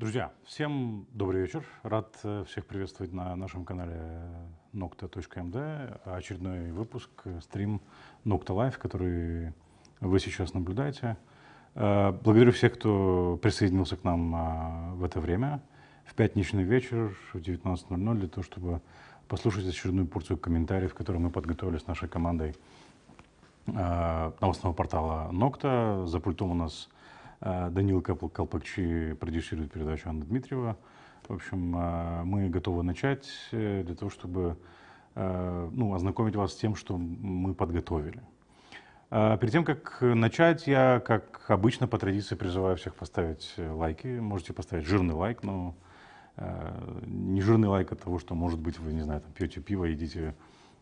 Друзья, всем добрый вечер. Рад всех приветствовать на нашем канале nokta.md. Очередной выпуск, стрим Nokta Live, который вы сейчас наблюдаете. Благодарю всех, кто присоединился к нам в это время, в пятничный вечер, в 19:00, для того, чтобы послушать очередную порцию комментариев, которые мы подготовили с нашей командой новостного портала Nokta. За пультом у нас Данил Колпакчи продюсирует передачу Анна Дмитриева. В общем, мы готовы начать для того, чтобы ознакомить вас с тем, что мы подготовили. Перед тем, как начать, я, как обычно, по традиции призываю всех поставить лайки. Можете поставить жирный лайк, но не жирный лайк от того, что, может быть, вы, не знаю, там, пьете пиво, едите,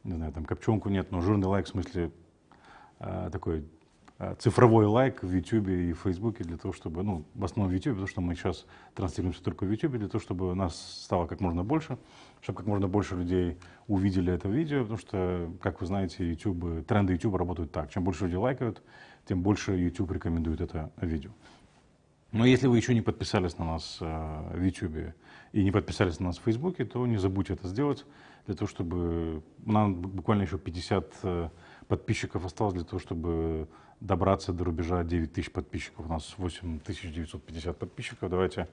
не знаю, там, копченку, нет, но жирный лайк в смысле такой цифровой лайк в YouTube и в Facebook для того, чтобы, в основном в YouTube, потому что мы сейчас транслируемся только в YouTube, для того, чтобы нас стало как можно больше, чтобы как можно больше людей увидели это видео, потому что, как вы знаете, тренды YouTube работают так. Чем больше людей лайкают, тем больше YouTube рекомендует это видео. Но если вы еще не подписались на нас в YouTube и не подписались на нас в Facebook, то не забудьте это сделать, для того, чтобы нам буквально еще 50 подписчиков осталось для того, чтобы добраться до рубежа 9000 подписчиков. У нас 8950 подписчиков. Давайте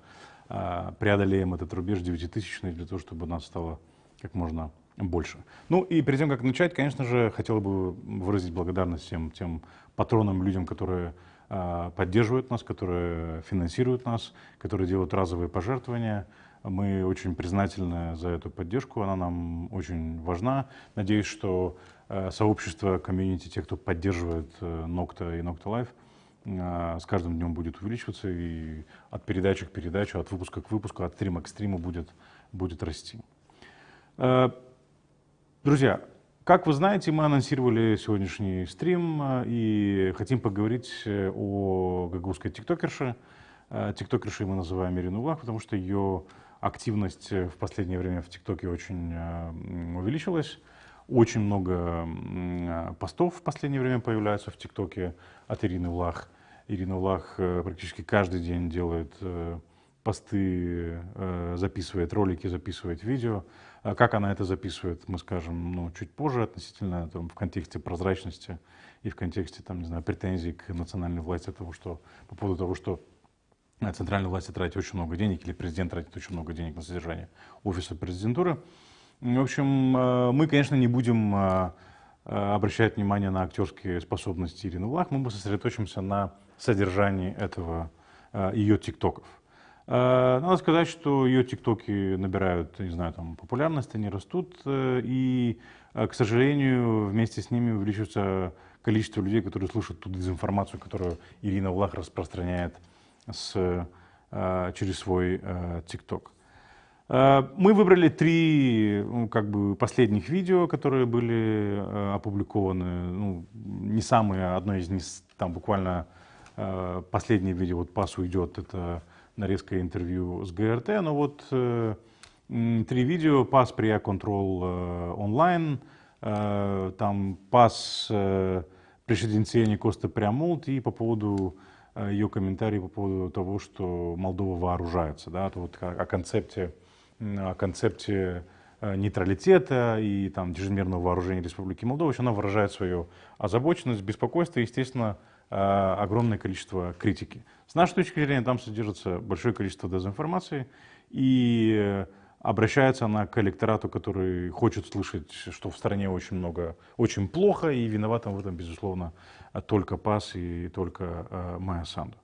преодолеем этот рубеж 9000 для того, чтобы нас стало как можно больше. Ну и перед тем, как начать, конечно же, хотел бы выразить благодарность всем тем патронам, людям, которые поддерживают нас, которые финансируют нас, которые делают разовые пожертвования. Мы очень признательны за эту поддержку, она нам очень важна. Надеюсь, что сообщество, комьюнити, тех, кто поддерживает Nokta и Nokta Live, с каждым днем будет увеличиваться, и от передачи к передаче, от выпуска к выпуску, от стрима к стриму будет расти. Друзья, как вы знаете, мы анонсировали сегодняшний стрим и хотим поговорить о гагаузской тиктокерше. Тиктокершей мы называем Ирину Влах, потому что ее активность в последнее время в ТикТоке очень увеличилась. Очень много постов в последнее время появляются в ТикТоке от Ирины Влах. Ирина Влах практически каждый день делает посты, записывает ролики, записывает видео. Как она это записывает, мы скажем чуть позже, относительно в контексте прозрачности и в контексте претензий к национальной власти по поводу того, что центральная власть тратит очень много денег, или президент тратит очень много денег на содержание офиса президентуры. В общем, мы, конечно, не будем обращать внимание на актерские способности Ирины Влах, мы сосредоточимся на содержании ее тиктоков. Надо сказать, что ее тиктоки набирают, не знаю, популярность, они растут, и, к сожалению, вместе с ними увеличивается количество людей, которые слушают ту дезинформацию, которую Ирина Влах распространяет через свой тикток. Мы выбрали 3 последних видео, которые были опубликованы. Не самые, одно из них буквально последнее видео, ПАС уйдет, это нарезка интервью с ГРТ, но вот 3 видео: ПАС Прия Контрол онлайн, там ПАС Пришеденцени Коста Прямолт, и по поводу ее комментарий по поводу того, что Молдова вооружается, да, о концепте нейтралитета и чрезмерного вооружения Республики Молдова. Она выражает свою озабоченность, беспокойство и, естественно, огромное количество критики. С нашей точки зрения, там содержится большое количество дезинформации, и обращается она к электорату, который хочет слышать, что в стране очень плохо, и виноватым в этом, безусловно, только ПАС и только Майя Санду.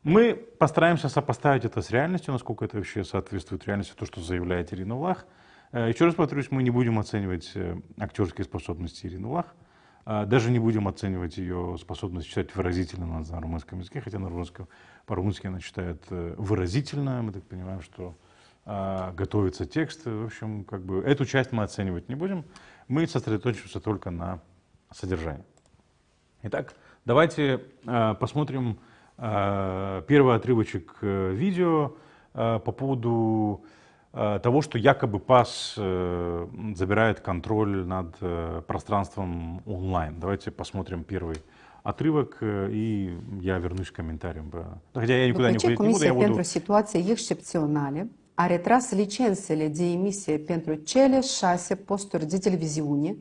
Мы постараемся сопоставить это с реальностью, насколько это вообще соответствует реальности, то, что заявляет Ирина Влах. Еще раз повторюсь, мы не будем оценивать актерские способности Ирины Влах, даже не будем оценивать ее способность читать выразительно на румынском языке, хотя по-румынски она читает выразительно. Мы так понимаем, что готовится текст. В общем, эту часть мы оценивать не будем. Мы сосредоточимся только на содержании. Итак, давайте посмотрим первый отрывочек видео по поводу того, что якобы ПАС забирает контроль над пространством онлайн. Давайте посмотрим первый отрывок, и я вернусь к комментариям. Хотя я никуда După не ce уходить не буду, Comisia я pentru буду... Situații Excepționale a retras licențele de emisie pentru cele 6 posturi de televiziune,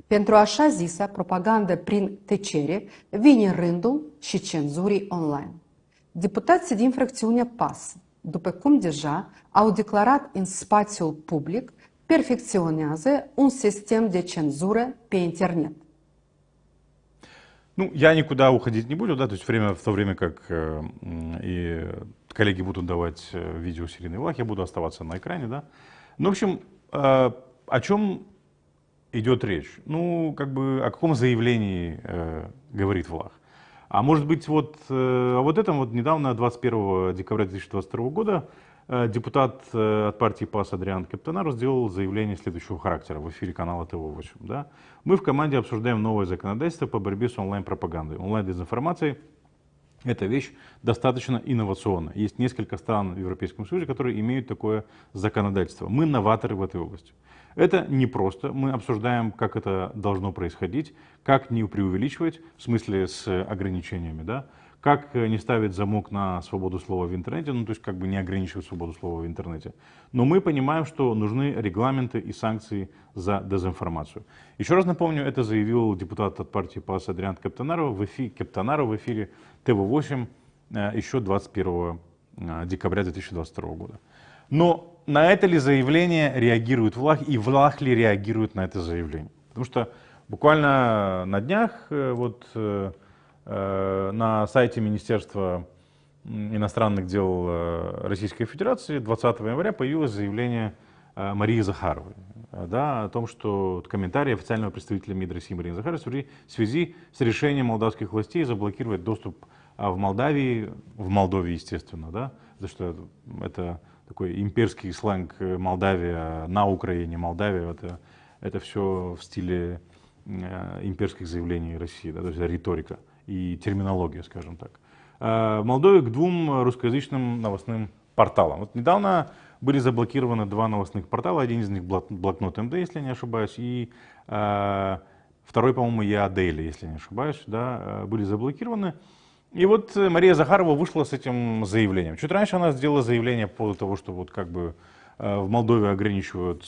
pentru așa zisa propagandă prin tăcere, vine rândul și cenzurii online. Deputații din fracțiunea PAS, după cum deja au declarat în spațiul public, perfecționează un sistem de cenzură pe internet. Ну, я никуда уходить не буду, да, то есть в то время как и коллеги будут давать видео с Ириной Влах, я буду оставаться на экране, да. Ну, в общем, о чем идет речь? Ну, как бы, о каком заявлении говорит Влах? А может быть, вот этом вот недавно, 21 декабря 2022 года, депутат от партии ПАС Адриан Кептанару сделал заявление следующего характера в эфире канала ТВ-8. Да? Мы в команде обсуждаем новое законодательство по борьбе с онлайн-пропагандой. Онлайн-дезинформацией — это вещь достаточно инновационная. Есть несколько стран в Европейском Союзе, которые имеют такое законодательство. Мы новаторы в этой области. Это непросто. Мы обсуждаем, как это должно происходить, как не преувеличивать, в смысле с ограничениями, да? Как не ставить замок на свободу слова в интернете, ну то есть как бы не ограничивать свободу слова в интернете. Но мы понимаем, что нужны регламенты и санкции за дезинформацию. Еще раз напомню, это заявил депутат от партии ПАС Адриан Кептанару в эфире ТВ-8 еще 21 декабря 2022 года. Но на это ли заявление реагирует Влах, и Влах ли реагирует на это заявление? Потому что буквально на днях на сайте Министерства иностранных дел Российской Федерации 20 января появилось заявление Марии Захаровой, да, о том, что комментарий официального представителя МИД России Марии Захаровой в связи с решением молдавских властей заблокировать доступ в Молдове, естественно, да, потому что это такой имперский сленг Молдавия на Украине, Молдавия, это все в стиле имперских заявлений России, да, то есть риторика и терминология, скажем так. В Молдове к 2 русскоязычным новостным порталам. Вот недавно были заблокированы 2 новостных портала, один из них Блокнот МД, если я не ошибаюсь, и второй, по-моему, Я Дейли, если я не ошибаюсь, да, были заблокированы. И вот Мария Захарова вышла с этим заявлением. Чуть раньше она сделала заявление по поводу того, что вот как бы в Молдове ограничивают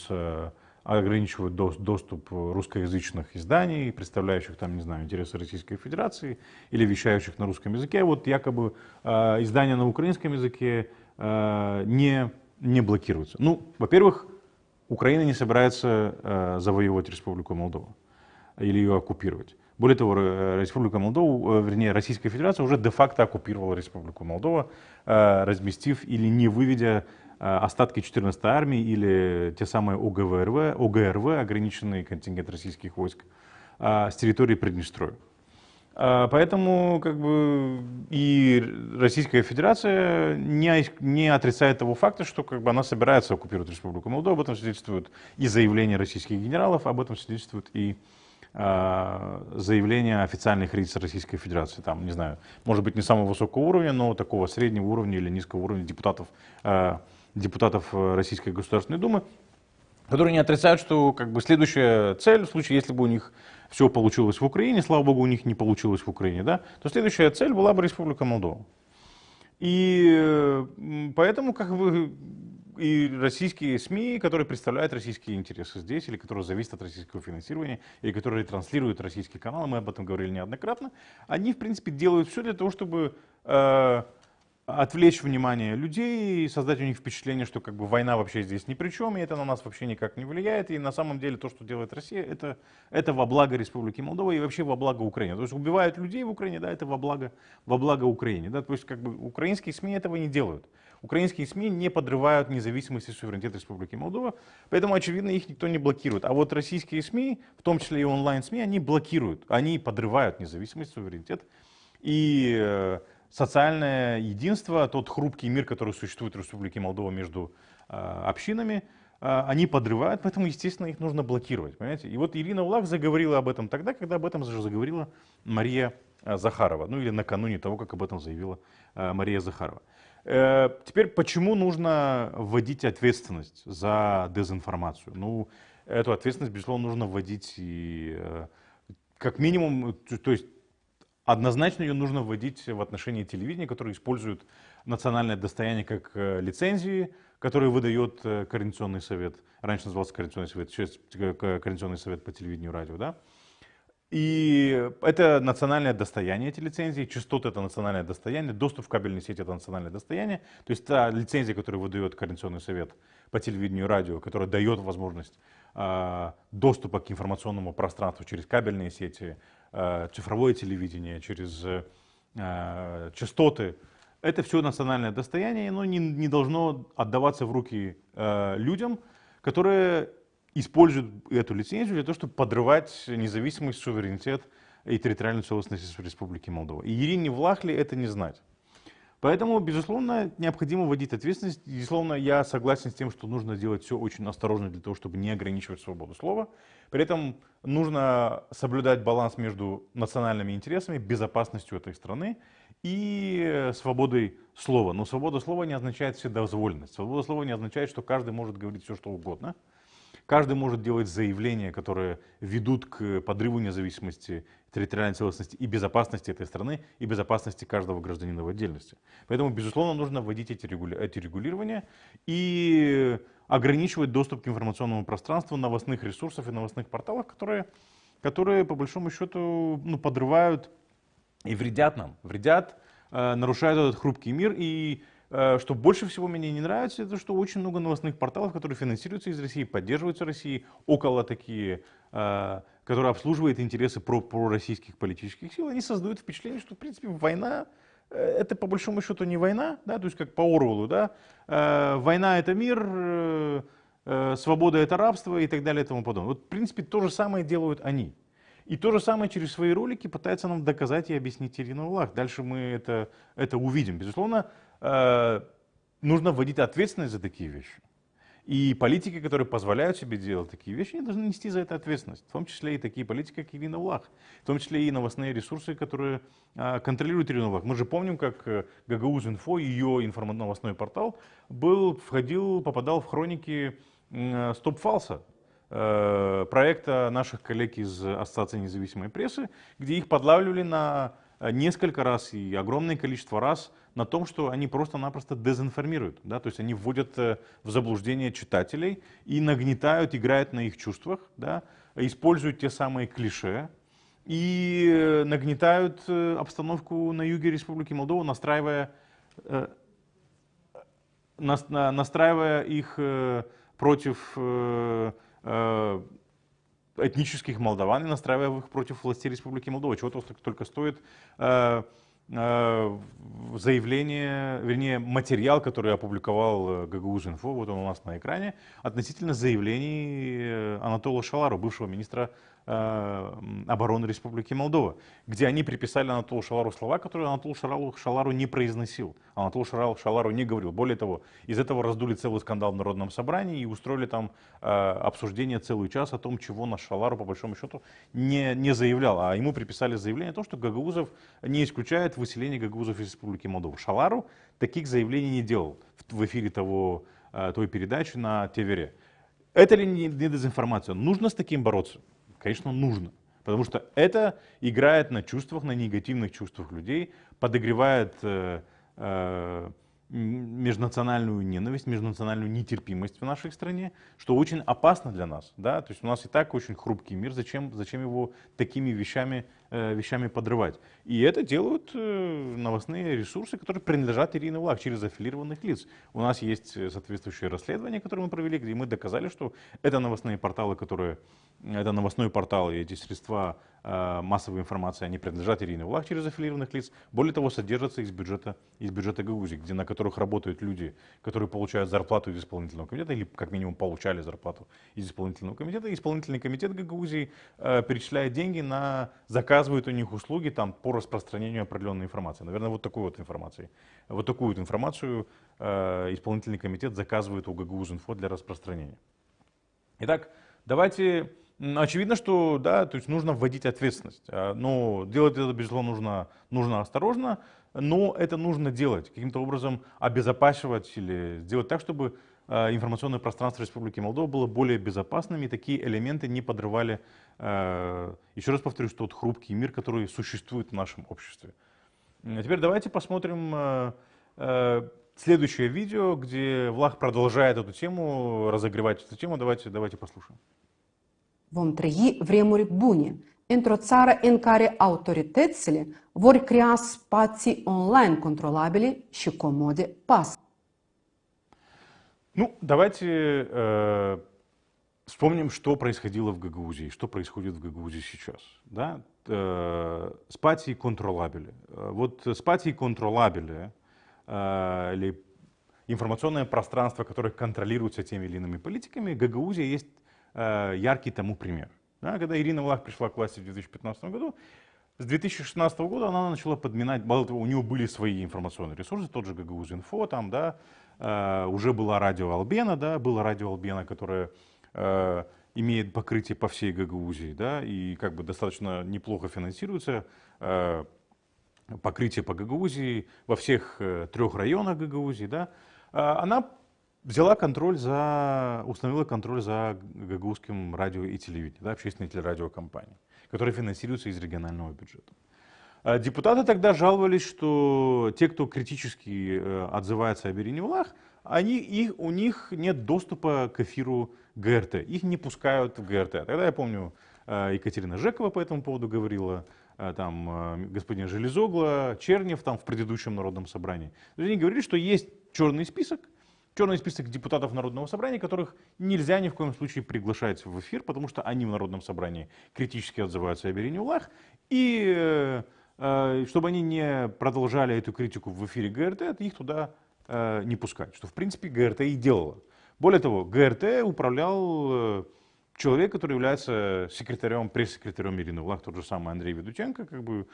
доступ русскоязычных изданий, представляющих там, не знаю, интересы Российской Федерации или вещающих на русском языке. Вот якобы издания на украинском языке не блокируются. Ну, во-первых, Украина не собирается завоевывать Республику Молдова или ее оккупировать. Более того, Республика Молдова, вернее, Российская Федерация уже де-факто оккупировала Республику Молдова, разместив или не выведя остатки 14-й армии или те самые ОГРВ, ограниченный контингент российских войск, с территории Приднестровья. Поэтому как бы и Российская Федерация не отрицает того факта, что как бы она собирается оккупировать Республику Молдова. Об этом свидетельствует и заявления российских генералов, об этом свидетельствует и заявления официальных лиц Российской Федерации. Там, не знаю, может быть не самого высокого уровня, но такого среднего уровня или низкого уровня депутатов Российской Государственной Думы, которые не отрицают, что как бы следующая цель, в случае, если бы у них все получилось в Украине, слава богу, у них не получилось в Украине, да, то следующая цель была бы Республика Молдова. И поэтому как бы и российские СМИ, которые представляют российские интересы здесь, или которые зависят от российского финансирования, или которые транслируют российские каналы, мы об этом говорили неоднократно, они, в принципе, делают все для того, чтобы отвлечь внимание людей, создать у них впечатление, что как бы война вообще здесь ни при чем, и это на нас вообще никак не влияет. И на самом деле то, что делает Россия, это во благо Республики Молдова и вообще во благо Украины. То есть убивают людей в Украине, да, это во благо Украине. Да, то есть как бы украинские СМИ этого не делают. Украинские СМИ не подрывают независимость и суверенитет Республики Молдова, поэтому, очевидно, их никто не блокирует. А вот российские СМИ, в том числе и онлайн-СМИ, они блокируют, они подрывают независимость, суверенитет и социальное единство, тот хрупкий мир, который существует в Республике Молдова между общинами, они подрывают, поэтому, естественно, их нужно блокировать. Понимаете? И вот Ирина Влах заговорила об этом тогда, когда об этом заговорила Мария Захарова, ну или накануне того, как об этом заявила Мария Захарова. Теперь, почему нужно вводить ответственность за дезинформацию? Ну, эту ответственность, безусловно, нужно вводить и как минимум, то есть однозначно ее нужно вводить в отношении телевидения, которое использует национальное достояние как лицензии, которые выдает Координационный совет. Раньше назывался Координационный совет, сейчас Координационный совет по телевидению и радио, да? И это национальное достояние, эти лицензии, частоты — это национальное достояние, доступ в кабельные сети — это национальное достояние. То есть та лицензия, которую выдает Координационный совет по телевидению и радио, которая дает возможность доступа к информационному пространству через кабельные сети, цифровое телевидение, через частоты, это все национальное достояние, но не должно отдаваться в руки людям, которые используют эту лицензию для того, чтобы подрывать независимость, суверенитет и территориальную целостность Республики Молдова. И Ирине Влахли это не знать. Поэтому, безусловно, необходимо вводить ответственность. Безусловно, я согласен с тем, что нужно делать все очень осторожно для того, чтобы не ограничивать свободу слова. При этом нужно соблюдать баланс между национальными интересами, безопасностью этой страны и свободой слова. Но свобода слова не означает вседозволенность. Свобода слова не означает, что каждый может говорить все, что угодно. Каждый может делать заявления, которые ведут к подрыву независимости, территориальной целостности и безопасности этой страны, и безопасности каждого гражданина в отдельности. Поэтому, безусловно, нужно вводить эти регулирования и ограничивать доступ к информационному пространству новостных ресурсов и новостных порталов, которые по большому счету, подрывают и вредят нам, нарушают этот хрупкий мир. И что больше всего мне не нравится, это что очень много новостных порталов, которые финансируются из России, поддерживаются Россией, около такие, которые обслуживают интересы пророссийских политических сил, они создают впечатление, что в принципе война это по большому счету не война, да, то есть как по Оруэллу, да, война это мир, свобода это рабство и так далее и тому подобное. Вот в принципе то же самое делают они. И то же самое через свои ролики пытается нам доказать и объяснить Ирина Влах. Дальше мы это увидим. Безусловно, нужно вводить ответственность за такие вещи. И политики, которые позволяют себе делать такие вещи, они должны нести за это ответственность. В том числе и такие политики, как Ирина Влах. В том числе и новостные ресурсы, которые контролируют Ирину Влах. Мы же помним, как Гагаузинфо, ее новостной портал, попадал в хроники Стоп-Фалса, проекта наших коллег из Ассоциации независимой прессы, где их подлавливали на несколько раз и огромное количество раз на том, что они просто-напросто дезинформируют. Да? То есть они вводят в заблуждение читателей и нагнетают, играют на их чувствах, да? Используют те самые клише и нагнетают обстановку на юге Республики Молдова, настраивая их против этнических молдаван и настраивая их против властей Республики Молдова. Чего только стоит заявление, вернее, материал, который опубликовал Гагаузинфо, вот он у нас на экране, относительно заявлений Анатола Шалару, бывшего министра обороны Республики Молдова, где они приписали Анатолу Шалару слова, которые Анатол Шалару не произносил. Анатол Шалару не говорил. Более того, из этого раздули целый скандал в Народном собрании и устроили там обсуждение целый час о том, чего наш Шалару по большому счету не заявлял. А ему приписали заявление о том, что Гагаузов не исключает выселение гагаузов из Республики Молдова. Шалару таких заявлений не делал в эфире той передачи на ТВР. Это ли не дезинформация? Нужно с таким бороться? Конечно, нужно. Потому что это играет на чувствах, на негативных чувствах людей, подогревает межнациональную ненависть, межнациональную нетерпимость в нашей стране, что очень опасно для нас. Да? То есть у нас и так очень хрупкий мир, зачем его такими вещами подрывать? И это делают новостные ресурсы, которые принадлежат Ирине Влах через аффилированных лиц. У нас есть соответствующее расследование, которое мы провели, где мы доказали, что это новостные порталы, это новостной портал и эти средства массовой информации, они принадлежат Ирине Влах через аффилированных лиц. Более того, содержатся из бюджета Гагаузии, на которых работают люди, которые получают зарплату из исполнительного комитета, или как минимум получали зарплату из исполнительного комитета. И исполнительный комитет Гагаузии перечисляет деньги заказывают у них услуги по распространению определенной информации. Наверное, вот такую информацию исполнительный комитет заказывает у Гагаузинфо для распространения. Итак, давайте. Очевидно, что да, то есть нужно вводить ответственность. Но делать это, безусловно, нужно осторожно, но это нужно делать, каким-то образом обезопасивать или сделать так, чтобы информационное пространство Республики Молдова было более безопасным, и такие элементы не подрывали, еще раз повторюсь, тот хрупкий мир, который существует в нашем обществе. Теперь давайте посмотрим следующее видео, где Влах продолжает эту тему, разогревать эту tему. Давайте послушаем. Vom trăi vremuri bune, într-o țară în care autoritățile vor crea spații online controlabile și comode pas. Ну, давайте вспомним, что происходило в Гагаузии, что происходит в Гагаузии сейчас. Да? Спати контролабили. Вот спати контролабили, или информационное пространство, которое контролируется теми или иными политиками, Гагаузия есть яркий тому пример. Да? Когда Ирина Влах пришла к власти в 2015 году, с 2016 года она начала подминать, мало того, у нее были свои информационные ресурсы, тот же Гагаузинфо, там, да, уже была радио Албена, да, было радио Албена, которое имеет покрытие по всей Гагаузии, да, и как бы достаточно неплохо финансируется, покрытие по Гагаузии во всех 3 районах Гагаузии, да. Она взяла контроль установила контроль за гагаузским радио и телевидением, да, общественной телерадиокомпанией, которая финансируется из регионального бюджета. Депутаты тогда жаловались, что те, кто критически отзывается об Ирине Влах, у них нет доступа к эфиру ГРТ, их не пускают в ГРТ. Тогда я помню, Екатерина Жекова по этому поводу говорила, там господин Железогло, Чернев там в предыдущем Народном собрании. Они говорили, что есть черный список депутатов Народного собрания, которых нельзя ни в коем случае приглашать в эфир, потому что они в Народном собрании критически отзываются об Ирине Влах, и чтобы они не продолжали эту критику в эфире ГРТ, их туда не пускать, что в принципе ГРТ и делала. Более того, ГРТ управлял человек, который является пресс-секретарем Ирины Влах, тот же самый Андрей Ведутенко. Как бы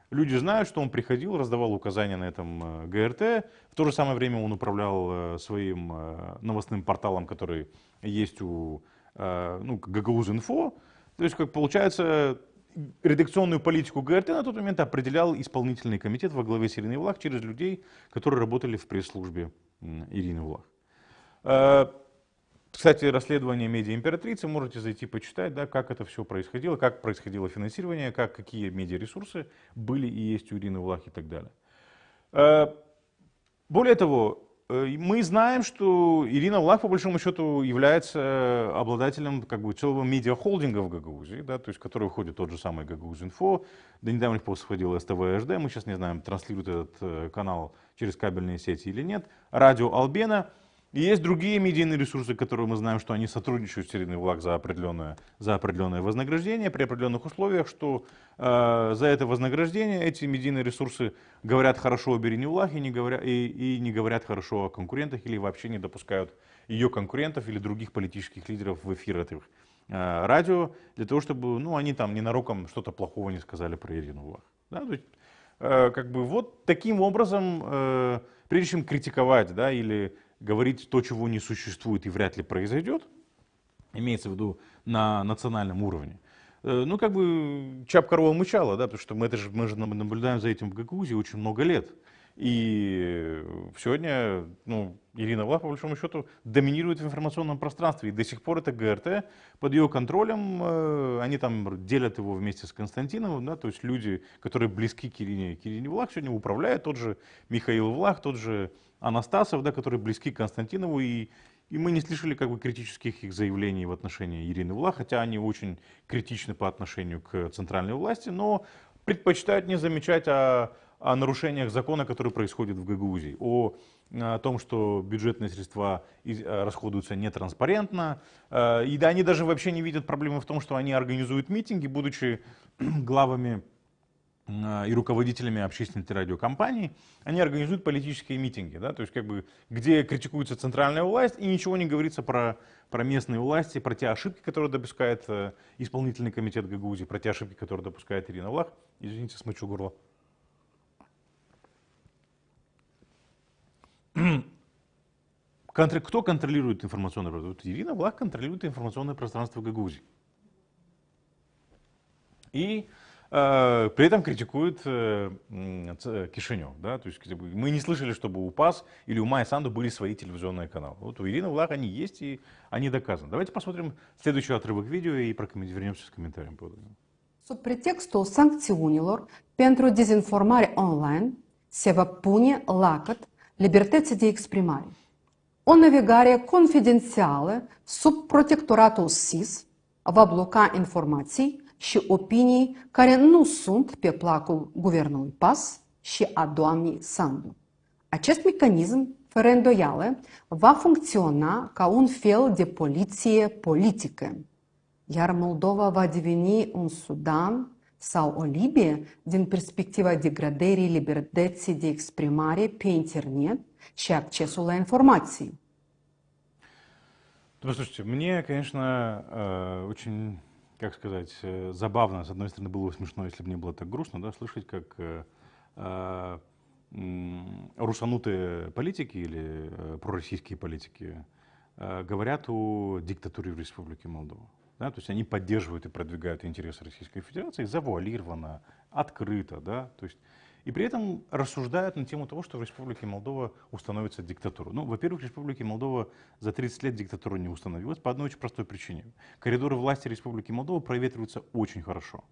люди знают, что он приходил, раздавал указания на этом ГРТ. В то же самое время он управлял своим новостным порталом, который есть у Гагаузинфо. То есть, как получается, редакционную политику ГРТ на тот момент определял исполнительный комитет во главе с Ириной Влах через людей, которые работали в пресс-службе Ирины Влах. Кстати, расследование «Медиа-императрицы» можете зайти почитать, да, как это все происходило, как происходило финансирование, какие медиаресурсы были и есть у Ирины Влах и так далее. Более того, мы знаем, что Ирина Влах, по большому счету, является обладателем как бы целого медиахолдинга в Гагаузии, да, то есть в который входит тот же самый Гагаузинфо. До недавних пор входил СТВ ХД, мы сейчас не знаем, транслирует этот канал через кабельные сети или нет. Радио Албена. И есть другие медийные ресурсы, которые мы знаем, что они сотрудничают с Ириной Влах за определенное вознаграждение при определенных условиях, что за это вознаграждение эти медийные ресурсы говорят хорошо об Ирине Влах и не говорят хорошо о конкурентах или вообще не допускают ее конкурентов или других политических лидеров в эфир этих радио, для того, чтобы они там ненароком что-то плохого не сказали про Ирину Влах. Да? То есть, как бы вот таким образом, прежде чем критиковать, да, или говорить то, чего не существует и вряд ли произойдет, имеется в виду на национальном уровне. Ну, как бы чап-корова мычала, да, потому что мы же наблюдаем за этим в Гагаузии очень много лет. И сегодня Ирина Влах, по большому счету, доминирует в информационном пространстве. И до сих пор это ГРТ под ее контролем. Они там делят его вместе с Константиновым. Да, то есть люди, которые близки к Ирине Влах, сегодня управляют. Тот же Михаил Влах, тот же Анастасов, да, которые близки к Константинову. И мы не слышали как бы критических их заявлений в отношении Ирины Влах, хотя они очень критичны по отношению к центральной власти, но предпочитают не замечать о нарушениях закона, которые происходят в Гагаузии, о том, что бюджетные средства расходуются нетранспарентно. И да, они даже вообще не видят проблемы в том, что они организуют митинги, будучи главами и руководителями общественной радиокомпании, они организуют политические митинги, да, то есть как бы, где критикуется центральная власть и ничего не говорится про местные власти, про те ошибки, которые допускает исполнительный комитет Гагаузии, про те ошибки, которые допускает Ирина Влах. Извините, смочу горло. Кто контролирует информационное пространство? Ирина Влах контролирует информационное пространство Гагаузии. И При этом критикуют Кишинев. Да? То есть мы не слышали, чтобы у ПАС или у Майя Санду были свои телевизионные каналы. Вот у Ирины Влах они есть и они доказаны. Давайте посмотрим следующий отрывок видео и вернемся с комментарием по этому. Sub pretextul sancțiunilor pentru dezinformare online, se va pune lacăt libertății de exprimare. O navigare confidențială sub protectoratul SIS va bloca informații și opinii care nu sunt pe placul guvernului PAS și a doamnei Sandu. Acest mecanism, fără îndoială, va funcționa ca un fel de poliție politică. Iar Moldova va deveni un Sudan sau o Libie din perspectiva degradării libertății de exprimare pe internet și accesul la informații. Слушайте, мне, конечно, очень, как сказать, забавно, с одной стороны, было бы смешно, если бы не было так грустно, да, слышать, как русанутые политики или пророссийские политики говорят о диктатуре в Республике Молдова. Да, то есть они поддерживают и продвигают интересы Российской Федерации завуалированно, открыто, да, то есть и при этом рассуждают на тему того, что в Республике Молдова установится диктатура. Ну, во-первых, в Республике Молдова за 30 лет диктатура не установилась по одной очень простой причине. Коридоры власти Республики Молдова проветриваются очень хорошо.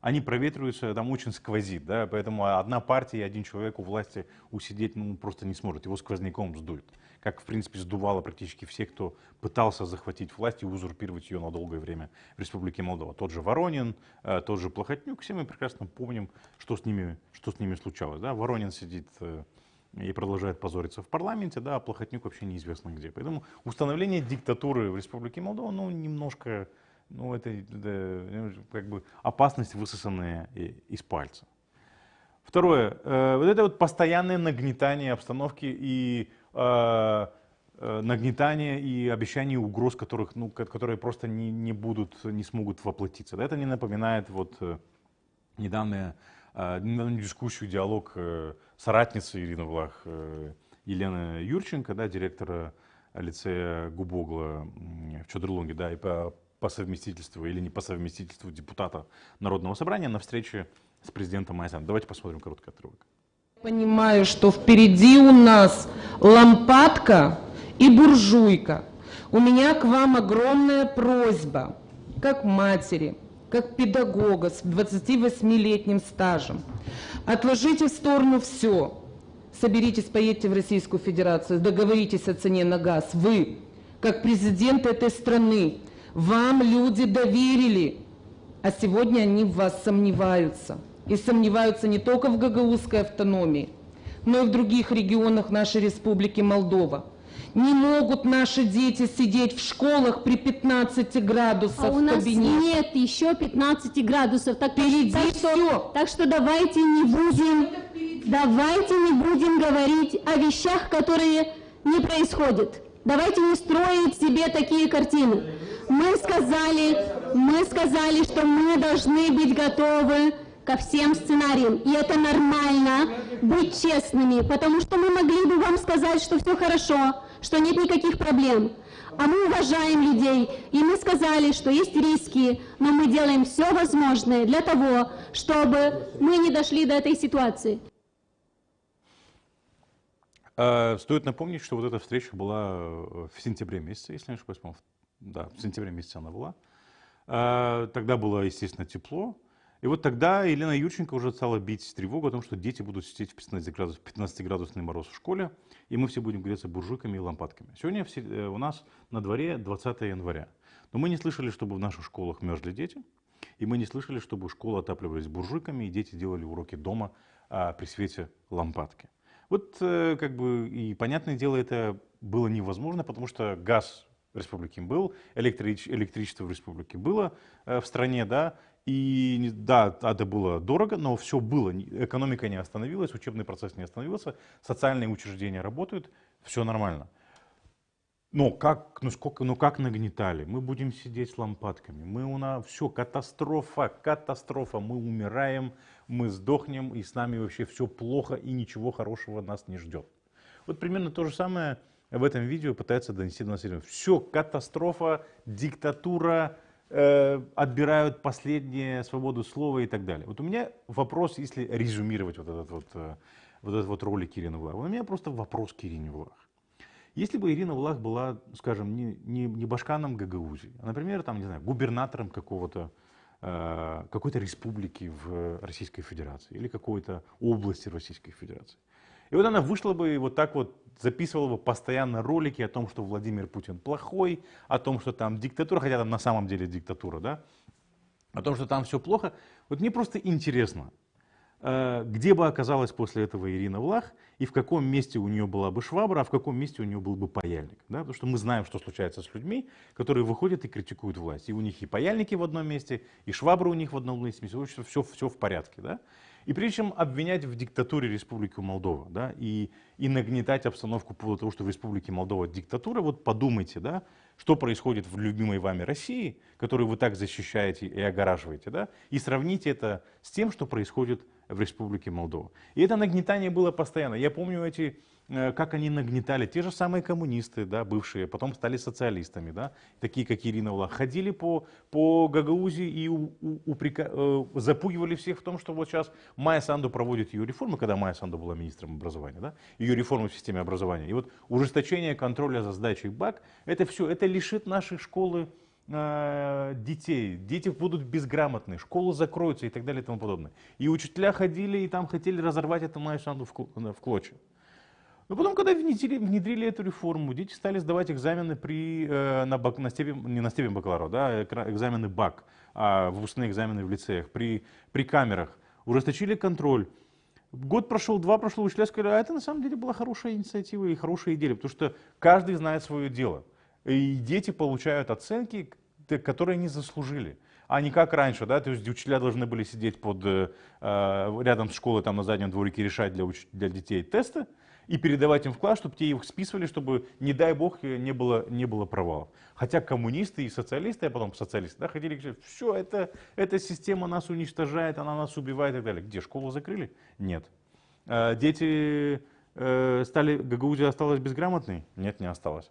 Они проветриваются, там очень сквозит, да, поэтому одна партия и один человек у власти усидеть просто не сможет, его сквозняком сдует. Как, в принципе, сдувало практически всех, кто пытался захватить власть и узурпировать ее на долгое время в Республике Молдова. Тот же Воронин, тот же Плохотнюк, все мы прекрасно помним, что с ними случалось. Да? Воронин сидит и продолжает позориться в парламенте, да, а Плохотнюк вообще неизвестно где. Поэтому установление диктатуры в Республике Молдова, немножко, это как бы опасность, высосанная из пальца. Второе, вот это вот постоянное нагнетание обстановки и нагнетание и обещание угроз, которые просто не смогут воплотиться. Это не напоминает недавнюю дискуссию, диалог соратницы Ирины Влах Елены Юрченко, да, директора лицея Губогла в Чодрлунге, да, и по совместительству или не по совместительству депутата Народного собрания на встрече с президентом Майя Санду. Давайте посмотрим короткий отрывок. Понимаю, что впереди у нас лампадка и буржуйка. У меня к вам огромная просьба, как матери, как педагога с 28-летним стажем. Отложите в сторону все. Соберитесь, поедьте в Российскую Федерацию, договоритесь о цене на газ. Вы, как президент этой страны, вам люди доверили, а сегодня они в вас сомневаются. И сомневаются не только в гагаузской автономии, но и в других регионах нашей Республики Молдова. Не могут наши дети сидеть в школах при 15 градусах у в нас кабинете. нет еще 15 градусов. Впереди все. Так что давайте не будем говорить о вещах, которые не происходят. Давайте не строить себе такие картины. Мы сказали, что мы должны быть готовы ко всем сценариям. И это нормально быть честными, потому что мы могли бы вам сказать, что все хорошо, что нет никаких проблем. А мы уважаем людей, и мы сказали, что есть риски, но мы делаем все возможное для того, чтобы мы не дошли до этой ситуации. Стоит напомнить, что вот эта встреча была в сентябре месяце, если не ошибаюсь, да, в сентябре месяце она была. Тогда было, естественно, тепло. И вот тогда Елена Юрченко уже стала бить тревогу о том, что дети будут сидеть в 15-градусный мороз в школе, и мы все будем греться буржуйками и лампадками. Сегодня у нас на дворе 20 января. Но мы не слышали, чтобы в наших школах мерзли дети, и мы не слышали, чтобы школы отапливались буржуйками, и дети делали уроки дома при свете лампадки. Вот как бы и понятное дело, это было невозможно, потому что газ в республике был, электричество в республике было в стране, да, и да, это было дорого, но все было, экономика не остановилась, учебный процесс не остановился, социальные учреждения работают, все нормально. Но как нагнетали? Мы будем сидеть с лампадками, все, катастрофа, мы умираем, мы сдохнем, и с нами вообще все плохо, и ничего хорошего нас не ждет. Вот примерно то же самое в этом видео пытается донести до населения. Все, катастрофа, диктатура, отбирают последнюю свободу слова и так далее. Вот у меня вопрос, если резюмировать вот этот вот ролик Ирины Влах, у меня просто вопрос к Ирине Влах. Если бы Ирина Влах была, скажем, не башканом Гагаузии, а, например, там, не знаю, губернатором какой-то республики в Российской Федерации или какой-то области Российской Федерации. И вот она вышла бы и вот так вот записывала бы постоянно ролики о том, что Владимир Путин плохой, о том, что там диктатура, хотя там на самом деле диктатура, да, о том, что там все плохо. Вот мне просто интересно, где бы оказалась после этого Ирина Влах, и в каком месте у нее была бы швабра, а в каком месте у нее был бы паяльник. Да? Потому что мы знаем, что случается с людьми, которые выходят и критикуют власть. И у них и паяльники в одном месте, и швабры у них в одном месте, все в порядке. Да? И прежде чем обвинять в диктатуре Республику Молдова, да, и нагнетать обстановку по поводу того, что в Республике Молдова диктатура, вот подумайте, да, что происходит в любимой вами России, которую вы так защищаете и огораживаете, да, и сравните это с тем, что происходит в Республике Молдова. И это нагнетание было постоянно. Я помню как они нагнетали, те же самые коммунисты, да, бывшие, потом стали социалистами, да, такие как Ирина Влах, ходили по Гагаузии и запугивали всех в том, что вот сейчас Майя Санду проводит ее реформы, когда Майя Санду была министром образования, да, ее реформы в системе образования. И вот ужесточение контроля за сдачей БАК, это все, это лишит нашей школы детей, дети будут безграмотны, школы закроются и так далее и тому подобное. И учителя ходили и там хотели разорвать эту Майю Санду в клочья. Но потом, когда внедрили эту реформу, дети стали сдавать экзамены не на степень бакалавра, да, экзамены БАК, выпускные экзамены в лицеях, при камерах, ужесточили контроль. Год прошел, два прошло, учителя сказали, а это на самом деле была хорошая инициатива и хорошая идея, потому что каждый знает свое дело. И дети получают оценки, которые они заслужили. А не как раньше, да, то есть учителя должны были сидеть рядом с школой, там на заднем дворике решать для детей тесты и передавать им в класс, чтобы те их списывали, чтобы, не дай бог, не было провалов. Хотя коммунисты и социалисты, а потом социалисты, да, ходили и говорили, все, эта система нас уничтожает, она нас убивает и так далее. Где, школу закрыли? Нет. Дети Гагаузия осталась безграмотной? Нет, не осталась.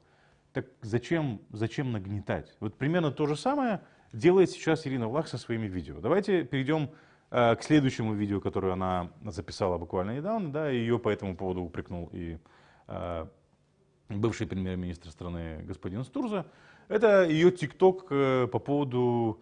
Так зачем нагнетать? Вот примерно то же самое делает сейчас Ирина Влах со своими видео. Давайте перейдем к следующему видео, которое она записала буквально недавно. Да, ее по этому поводу упрекнул и бывший премьер-министр страны господин Стурза. Это ее тикток по поводу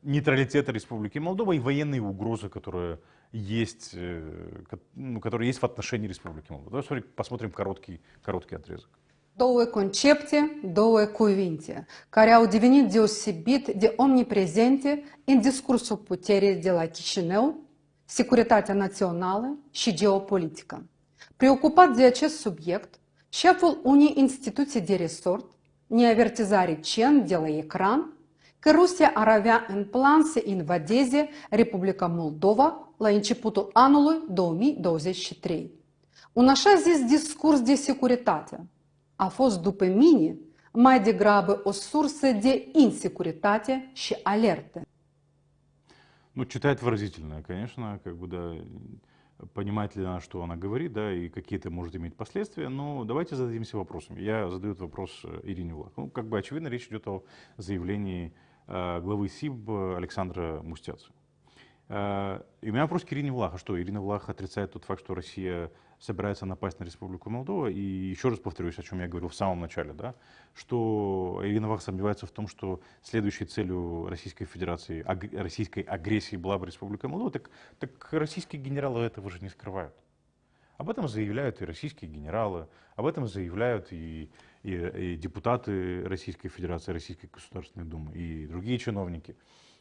нейтралитета Республики Молдова и военной угрозы, которая есть в отношенii Республики Молдova. Давайте посмотрим короткий otrezăc. Două concepte, două cuvinte, care au devenit deosebit de omniprezente în discursul puterii de la Chișinău, securitatea națională și geopolitică. Preocupat de acest subiect, șeful unei instituții de resort ne avertiza recent de la ecran că Rusia ar avea în plan să invadeze Republica Moldova la începutul anului 2023. Un așa zis discurs de securitate a fost, după mine, mai degrabă o sursă de insecuritate și alertă. Ну, читает выразительно, конечно, да, понимает ли она, что она говорит, да, и какие это может иметь последствия, но давайте зададимся вопросом. Я задаю этот вопрос Ирине Влах. Ну, очевидно, речь идет о заявлении главы СИБ Александра Мустяцы. И у меня вопрос к Ирине Влах. А что, Ирина Влах отрицает тот факт, что Россия собирается напасть на Республику Молдова? И еще раз повторюсь, о чем я говорил в самом начале, да, что Ирина Влах сомневается в том, что следующей целью Российской Федерации, российской агрессии была бы Республика Молдова, так российские генералы этого же не скрывают. Об этом заявляют и российские генералы, об этом заявляют и депутаты Российской Федерации, Российской Государственной Думы, и другие чиновники.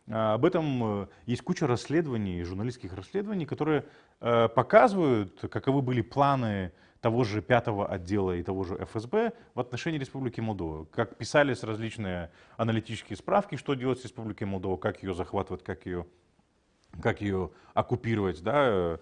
Об этом есть куча расследований, журналистских расследований, которые показывают, каковы были планы того же 5-го отдела и того же ФСБ в отношении Республики Молдова. Как писались различные аналитические справки, что делать с Республикой Молдова, как ее захватывать, как ее оккупировать. Да?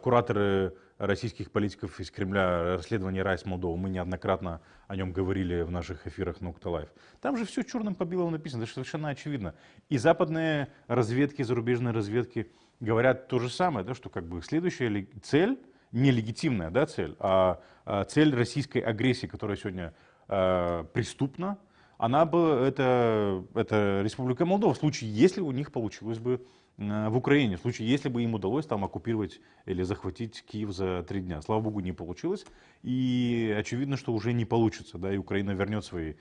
Кураторы российских политиков из Кремля, расследование «Райс Молдова», мы неоднократно о нем говорили в наших эфирах Нокта Лайв. Там же все черным по белому написано, это совершенно очевидно. И западные разведки, зарубежные разведки говорят то же самое, да, что следующая цель, не легитимная, да, цель, а цель российской агрессии, которая сегодня преступна, она бы, это Республика Молдова, в случае, если у них получилось бы в Украине, в случае, если бы им удалось там оккупировать или захватить Киев за 3 дня. Слава богу, не получилось, и очевидно, что уже не получится, да, и Украина вернет свои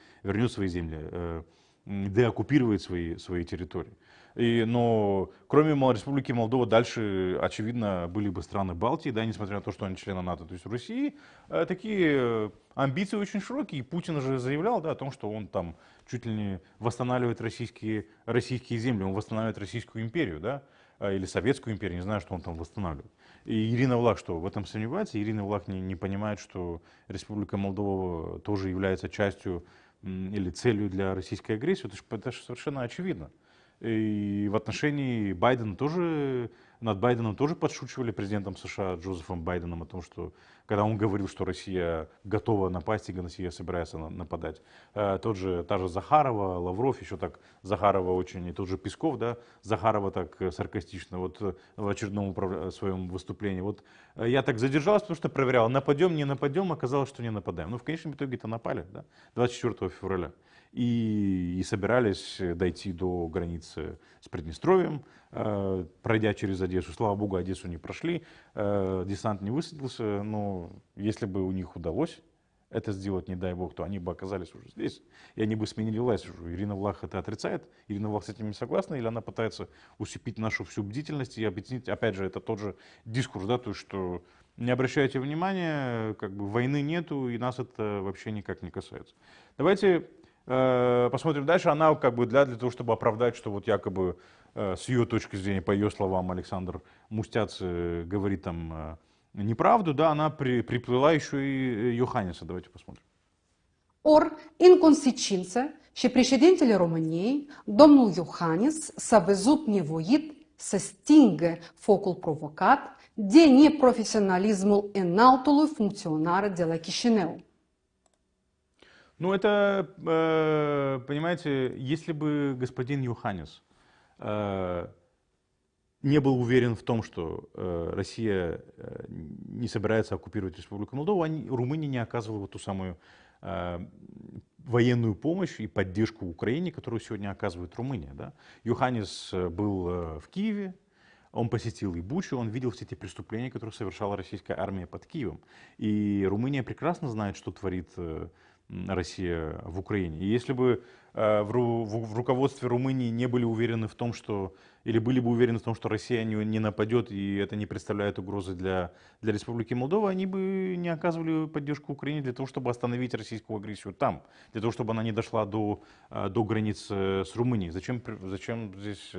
земли, деоккупирует свои территории. Но кроме Республики Молдова дальше, очевидно, были бы страны Балтии, да, несмотря на то, что они члены НАТО. То есть у России такие амбиции очень широкие. Путин же заявлял, да, о том, что он там чуть ли не восстанавливает российские земли, он восстанавливает Российскую империю, да, или Советскую империю, не знаю, что он там восстанавливает. И Ирина Влах что, в этом сомневается? Ирина Влах не понимает, что Республика Молдова тоже является частью или целью для российской агрессии. Это же совершенно очевидно. И в отношении Байдена тоже, над Байденом тоже подшучивали, президентом США Джозефом Байденом, о том, что когда он говорил, что Россия готова напасть, и Россия собирается нападать. Та же Захарова, Лавров, еще так Захарова очень, и тот же Песков, да, Захарова так саркастично вот в очередном своем выступлении. Вот я так задержался, потому что проверял, нападем, не нападем, оказалось, что не нападаем. Ну, в конечном итоге-то напали, да, 24 февраля. И собирались дойти до границы с Приднестровьем, пройдя через Одессу. Слава богу, Одессу не прошли, десант не высадился, но если бы у них удалось это сделать, не дай бог, то они бы оказались уже здесь, и они бы сменили власть. Ирина Влах это отрицает, Ирина Влах с этим не согласна, или она пытается усыпить нашу всю бдительность и объяснить, опять же, это тот же дискурс, да, то есть, что не обращайте внимания, как бы войны нету, и нас это вообще никак не касается. Давайте посмотрим дальше. Она как бы для того, чтобы оправдать, что вот якобы с ее точки зрения, по ее словам, Александр Мустяц говорит там неправду, да, она приплела еще и Iohannis. Давайте посмотрим. În consecință, și președintele României, domnul Iohannis, s-a văzut nevoit să stingă focul provocat de neprofesionalismul înaltului funcționar de la Chișinău. Ну, это, понимаете, если бы господин Iohannis не был уверен в том, что Россия не собирается оккупировать Республику Молдову, Румыния не оказывала ту самую военную помощь и поддержку Украине, которую сегодня оказывает Румыния. Да? Iohannis был в Киеве, он посетил и Бучу, он видел все те преступления, которые совершала российская армия под Киевом. И Румыния прекрасно знает, что творит Россия в Украине. И если бы в руководстве Румынии не были уверены в том, что, или были бы уверены в том, что Россия не нападет и это не представляет угрозы для Республики Молдова, они бы не оказывали поддержку Украине для того, чтобы остановить российскую агрессию там, для того, чтобы она не дошла до границ с Румынией. Зачем здесь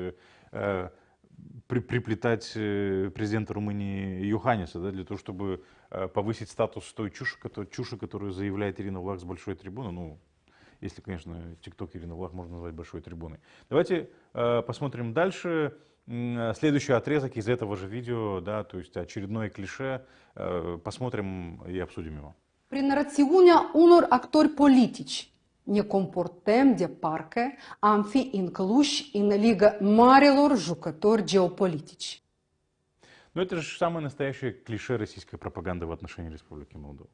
приплетать президента Румынии Iohannis, да, для того, чтобы повысить статус той чуши, которую заявляет Ирина Влах с большой трибуны. Ну, если, конечно, ТикТок Ирина Влах можно назвать большой трибуной. Давайте посмотрим дальше. Следующий отрезок из этого же видео, да, то есть очередное клише. Посмотрим и обсудим его. Prin rațiunea unor actori politici ne comportăm de parcă am fi incluși în liga marilor jucători geopolitici. Но это же самое настоящее клише российской пропаганды в отношении Республики Молдова.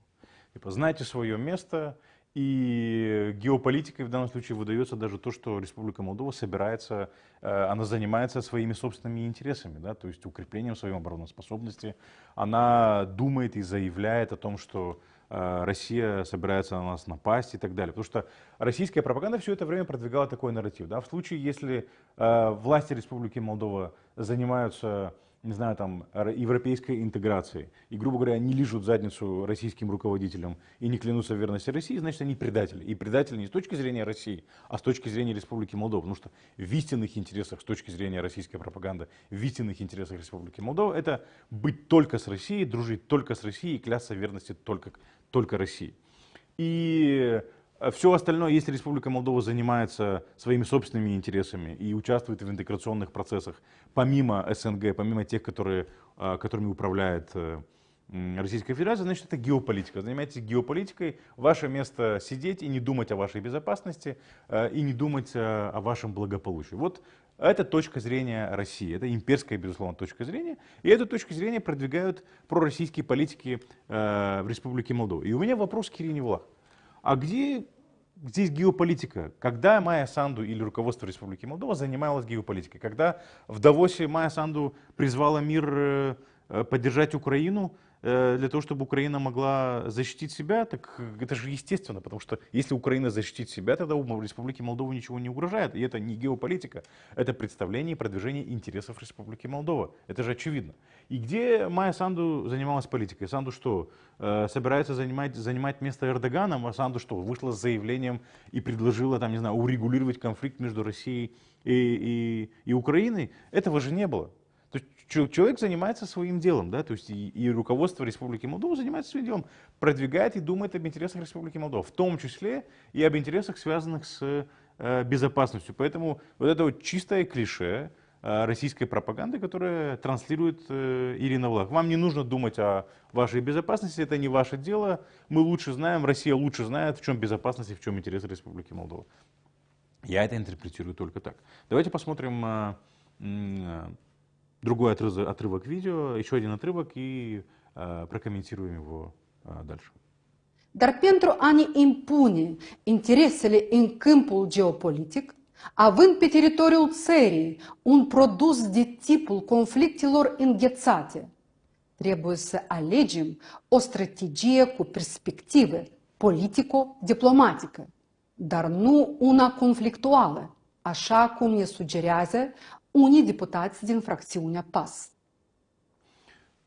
Типа, знайте свое место, и геополитикой в данном случае выдается даже то, что Республика Молдова собирается, она занимается своими собственными интересами, да, то есть укреплением своей обороноспособности. Она думает и заявляет о том, что Россия собирается на нас напасть и так далее. Потому что российская пропаганда все это время продвигала такой нарратив. Да? В случае, если власти Республики Молдова занимаются, не знаю, там, европейской интеграцией и, грубо говоря, не лижут задницу российским руководителям и не клянутся в верности России, значит, они предатели. И предатели не с точки зрения России, а с точки зрения Республики Молдова. Потому что в истинных интересах, с точки зрения российской пропаганды, в истинных интересах Республики Молдова это быть только с Россией, дружить только с Россией и клясться в верности только России. И все остальное, если Республика Молдова занимается своими собственными интересами и участвует в интеграционных процессах, помимо СНГ, помимо тех, которыми управляет Российская Федерация, значит, это геополитика. Занимайтесь геополитикой, ваше место сидеть и не думать о вашей безопасности, и не думать о вашем благополучии. Вот это точка зрения России, это имперская, безусловно, точка зрения, и эту точку зрения продвигают пророссийские политики в Республике Молдова. И у меня вопрос к Ирине Влах. А где здесь геополитика. Когда Майя Санду или руководство Республики Молдова занималось геополитикой? Когда в Давосе Майя Санду призвала мир поддержать Украину, для того, чтобы Украина могла защитить себя, так это же естественно, потому что если Украина защитит себя, тогда у Республики Молдова ничего не угрожает. И это не геополитика, это представление и продвижение интересов Республики Молдова. Это же очевидно. И где Майя Санду занималась политикой? Санду что, собирается занимать место Эрдогана? А Санду что, вышла с заявлением и предложила, там, не знаю, урегулировать конфликт между Россией и Украиной? Этого же не было. То есть человек занимается своим делом, да, то есть и руководство Республики Молдова занимается своим делом, продвигает и думает об интересах Республики Молдова, в том числе и об интересах, связанных с безопасностью. Поэтому вот это вот чистое клише российской пропаганды, которая транслирует Ирина Влах. Вам не нужно думать о вашей безопасности, это не ваше дело, мы лучше знаем, Россия лучше знает, в чем безопасность и в чем интересы Республики Молдова. Я это интерпретирую только так. Давайте посмотрим другой отрывок видео, еще один отрывок и прокомментируем его dальше. Dar pentru a ne impune interesele în câmpul geopolitic, având pe teritoriul țării un produs de tipul conflictelor înghețate, trebuie să alegem o strategie cu perspectivă politico-diplomatică, dar nu una conflictuală, așa cum ne sugerează unii deputați din fracțiunea PAS.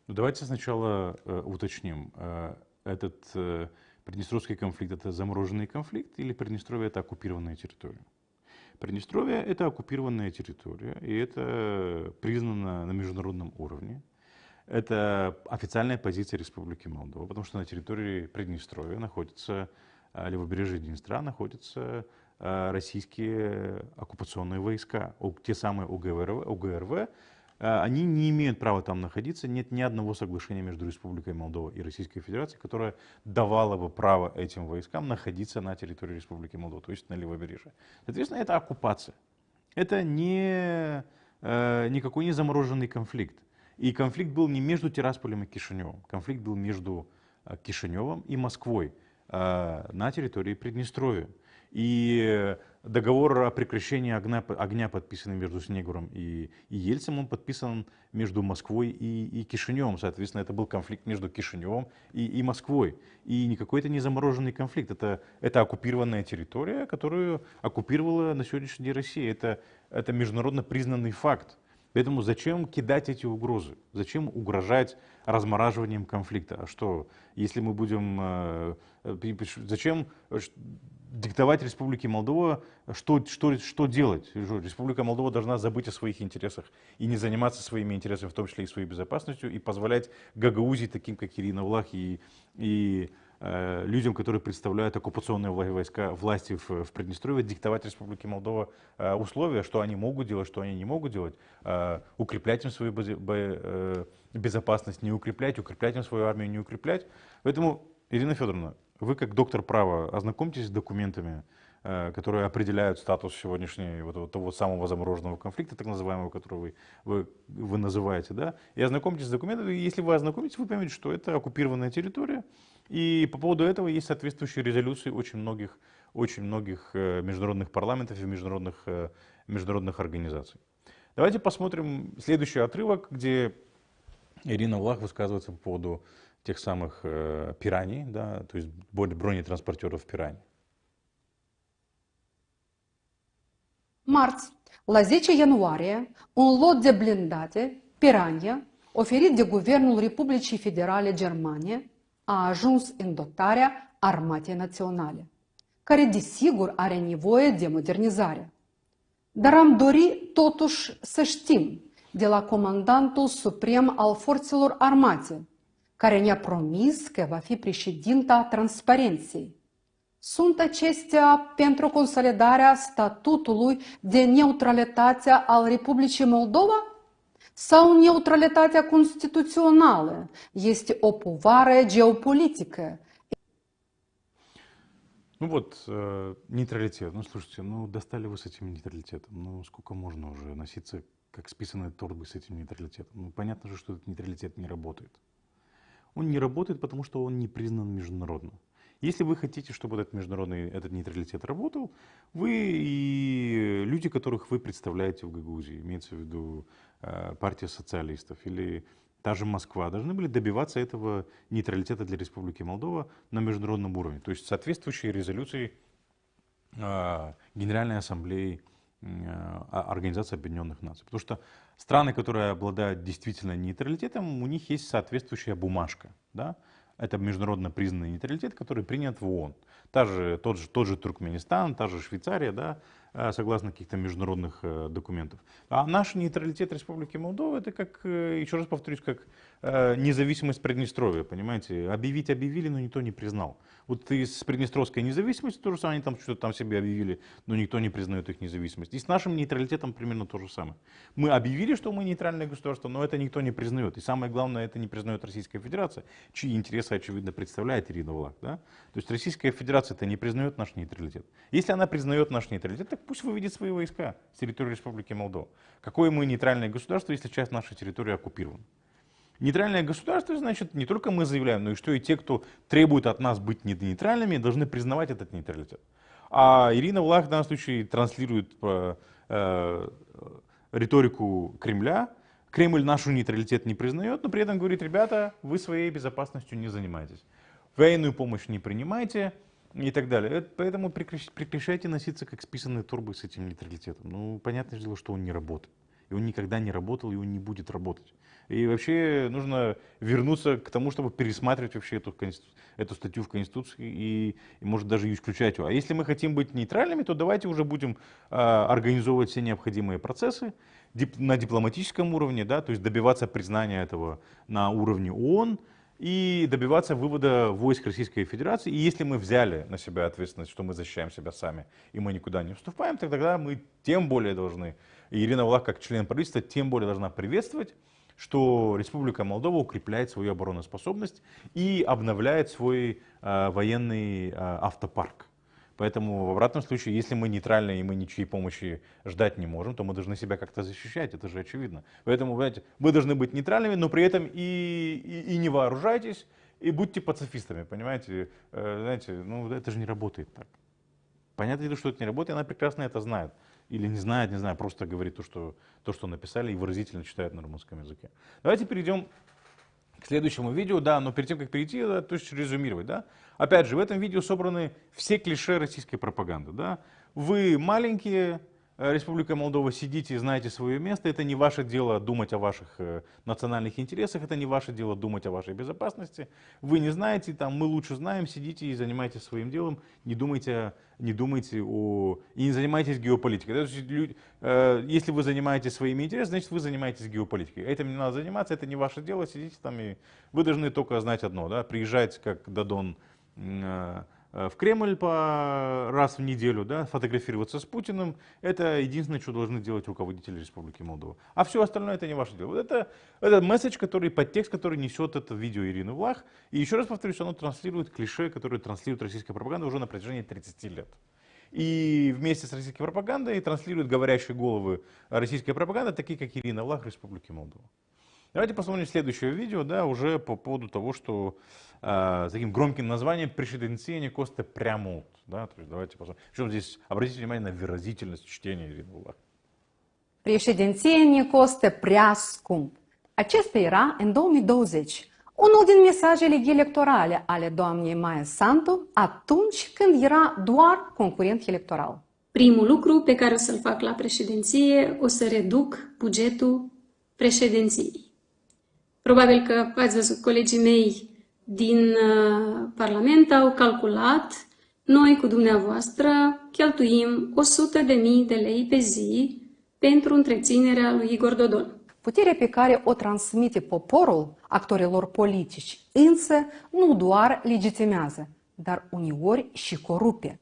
Давайте сначала уточним, этот Приднестровский конфликт — это замороженный конфликт или Приднестровье — это оккупированная территория? Приднестровье — это оккупированная территория, и это признано на международном уровне. Это официальная позиция Республики Молдова, потому что на территории Приднестровья находится, левобережье Днестра, находятся российские оккупационные войска, те самые УГРВ. Они не имеют права там находиться, нет ни одного соглашения между Республикой Молдова и Российской Федерацией, которое давало бы право этим войскам находиться на территории Республики Молдова, то есть на левобережье. Соответственно, это оккупация. Это никакой не замороженный конфликт. И конфликт был не между Тирасполем и Кишиневым, конфликт был между Кишиневым и Москвой на территории Приднестровья. И договор о прекращении огня, подписанный между Снегуром и Ельцем, он подписан между Москвой и Кишиневым. Соответственно, это был конфликт между Кишиневым и Москвой. И никакой это не замороженный конфликт. Это оккупированная территория, которую оккупировала на сегодняшний день Россия. Это международно признанный факт. Поэтому зачем кидать эти угрозы? Зачем угрожать размораживанием конфликта? А что, если мы будем... Зачем диктовать Республике Молдова, что делать? Республика Молдова должна забыть о своих интересах и не заниматься своими интересами, в том числе и своей безопасностью, и позволять гагаузить таким, как Ирина Влах, и людям, которые представляют оккупационные власти в Приднестровье, диктовать Республике Молдова условия, что они могут делать, что они не могут делать, укреплять им свою безопасность, не укреплять им свою армию, не укреплять. Поэтому, Ирина Федоровна, вы как доктор права ознакомьтесь с документами, которые определяют статус сегодняшнего того самого замороженного конфликта, так называемого, который вы называете, да, и ознакомьтесь с документами. И если вы ознакомитесь, вы поймете, что это оккупированная территория, и по поводу этого есть соответствующие резолюции очень многих международных парламентов и международных организаций. Давайте посмотрим следующий отрывок, где Ирина Влах высказывается по поводу тех самых пираний, да, то есть бронетранспортеров пираний. Marți, la 10 ianuarie, un lot de blindate, Piranha, oferit de Guvernul Republicii Federale Germane, a ajuns în dotarea Armatei Naționale, care desigur are nevoie de modernizare. Dar am dori totuși să știm de la Comandantul Suprem al Forțelor Armate, care ne-a promis că va fi președinta transparenței. Sunt acestea pentru consolidarea statutului de neutralitate al Republicii Moldova? Sau neutralitatea constituțională este o povară geopolitică? Ну вот, нейтралитет. Ну слушайте, достали вы с этим нейтралитетом. Сколько можно уже носиться, как списанные торбы с этим нейтралитетом? Понятно же, что этот нейтралитет не работает. Он не работает, потому что он не признан международно. Если вы хотите, чтобы этот нейтралитет работал, вы и люди, которых вы представляете в Гагаузии, имеется в виду партия социалистов или та же Москва, должны были добиваться этого нейтралитета для Республики Молдова на международном уровне. То есть соответствующие резолюции Генеральной Ассамблеи Организации Объединенных Наций. Потому что страны, которые обладают действительно нейтралитетом, у них есть соответствующая бумажка. Да? Это международно признанный нейтралитет, который принят в ООН. Тот же Туркменистан, та же Швейцария, да, согласно каких-то международных документов. А наш нейтралитет Республики Молдова, это как, еще раз повторюсь, как независимость Приднестровья, понимаете? Объявили, но никто не признал. Вот и с Приднестровской независимостью тоже самое, они там что-то там себе объявили, но никто не признает их независимость. И с нашим нейтралитетом примерно то же самое. Мы объявили, что мы нейтральное государство, но это никто не признает. И самое главное, это не признает Российская Федерация, чьи интересы, очевидно, представляет Ирина Влах. Да? То есть Российская Федерация это не признает наш нейтралитет. Если она признает наш нейтралитет, так пусть выведет свои войска с территории Республики Молдова. Какое мы нейтральное государство, если часть нашей территории оккупирована? Нейтральное государство, значит, не только мы заявляем, но и что и те, кто требует от нас быть нейтральными, должны признавать этот нейтралитет. А Ирина Влах в данном случае транслирует риторику Кремля. Кремль нашу нейтралитет не признает, но при этом говорит: ребята, вы своей безопасностью не занимаетесь. Военную помощь не принимайте и так далее. Поэтому прекращайте носиться как списанные торбы с этим нейтралитетом. Ну, понятное дело, что он не работает. И он никогда не работал, и он не будет работать. И вообще нужно вернуться к тому, чтобы пересматривать вообще эту статью в Конституции и может даже исключать ее. А если мы хотим быть нейтральными, то давайте уже будем организовывать все необходимые процессы на дипломатическом уровне, да, то есть добиваться признания этого на уровне ООН и добиваться вывода войск Российской Федерации. И если мы взяли на себя ответственность, что мы защищаем себя сами и мы никуда не вступаем, то тогда мы тем более должны, и Ирина Влах как член правительства тем более должна приветствовать, что Республика Молдова укрепляет свою обороноспособность и обновляет свой военный автопарк. Поэтому в обратном случае, если мы нейтральны и мы ничьей помощи ждать не можем, то мы должны себя как-то защищать, это же очевидно. Поэтому, понимаете, вы должны быть нейтральными, но при этом и не вооружайтесь, и будьте пацифистами, понимаете. Знаете, ну это же не работает так. Понятно, что это не работает, она прекрасно это знает. Или не знает, просто говорит то, что написали, и выразительно читает на румынском языке. Давайте перейдем к следующему видео, да, но перед тем, как перейти, да, то есть резюмировать, да. Опять же, в этом видео собраны все клише российской пропаганды, да. Вы маленькие, Республика Молдова, сидите и знаете свое место, это не ваше дело думать о ваших национальных интересах, это не ваше дело думать о вашей безопасности. Вы не знаете, там, мы лучше знаем, сидите и занимайтесь своим делом, не думайте и не занимайтесь геополитикой. Если вы занимаетесь своими интересами, значит вы занимаетесь геополитикой. Этим не надо заниматься, это не ваше дело, сидите там и вы должны только знать одно, да, приезжать как Дадон в Кремль раз в неделю, да, фотографироваться с Путиным, это единственное, что должны делать руководители Республики Молдова. А все остальное это не ваше дело. Вот это месседж, подтекст, который несет это видео Ирины Влах. И еще раз повторюсь, оно транслирует клише, которые транслирует российская пропаганда уже на протяжении 30 лет. И вместе с российской пропагандой транслируют говорящие головы российской пропаганды, такие как Ирина Влах в Республике Молдова. Давайте посмотрим следующее видео, да, уже по поводу того, что с таким громким названием «Președinție ne costă prea mult». Да, то есть давайте посмотрим. Причем здесь обратите внимание на выразительность чтения Ирины Влах. Președinție ne costă prea scump. Acesta era, în 2020, unul din mesajele electorale ale doamnei Maia Sandu atunci când era doar concurent electoral. Primul lucru pe care o să-l fac la președinție, o să reduc bugetul președinției. Probabil că ați văzut, colegii mei din Parlament au calculat, noi cu dumneavoastră cheltuim 100.000 de lei pe zi pentru întreținerea lui Igor Dodon. Puterea pe care o transmite poporul actorilor politici însă nu doar legitimează, dar uneori și corupe.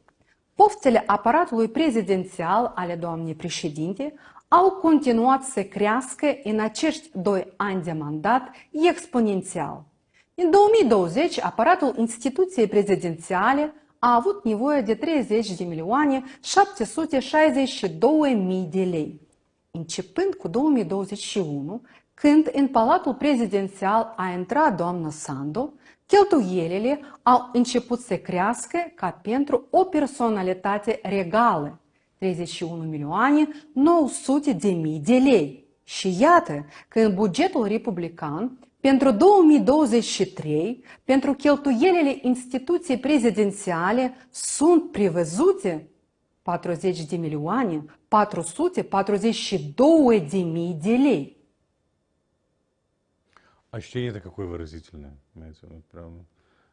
Poftele aparatului prezidențial ale doamnei președinte au continuat să crească în acești 2 ani de mandat exponențial. În 2020, aparatul instituției prezidențiale a avut nevoie de 30.762.000 de lei. Începând cu 2021, când în Palatul Prezidențial a intrat doamna Sandu, Cheltuielile au început să crească ca pentru o personalitate regală, 31 milioane 900 de mii de lei. Și iată că în bugetul republican, pentru 2023, pentru cheltuielile instituției prezidențiale sunt prevăzute 40 de milioane 442 de mii de lei. Ощущение-то какое выразительное, понимаете, вот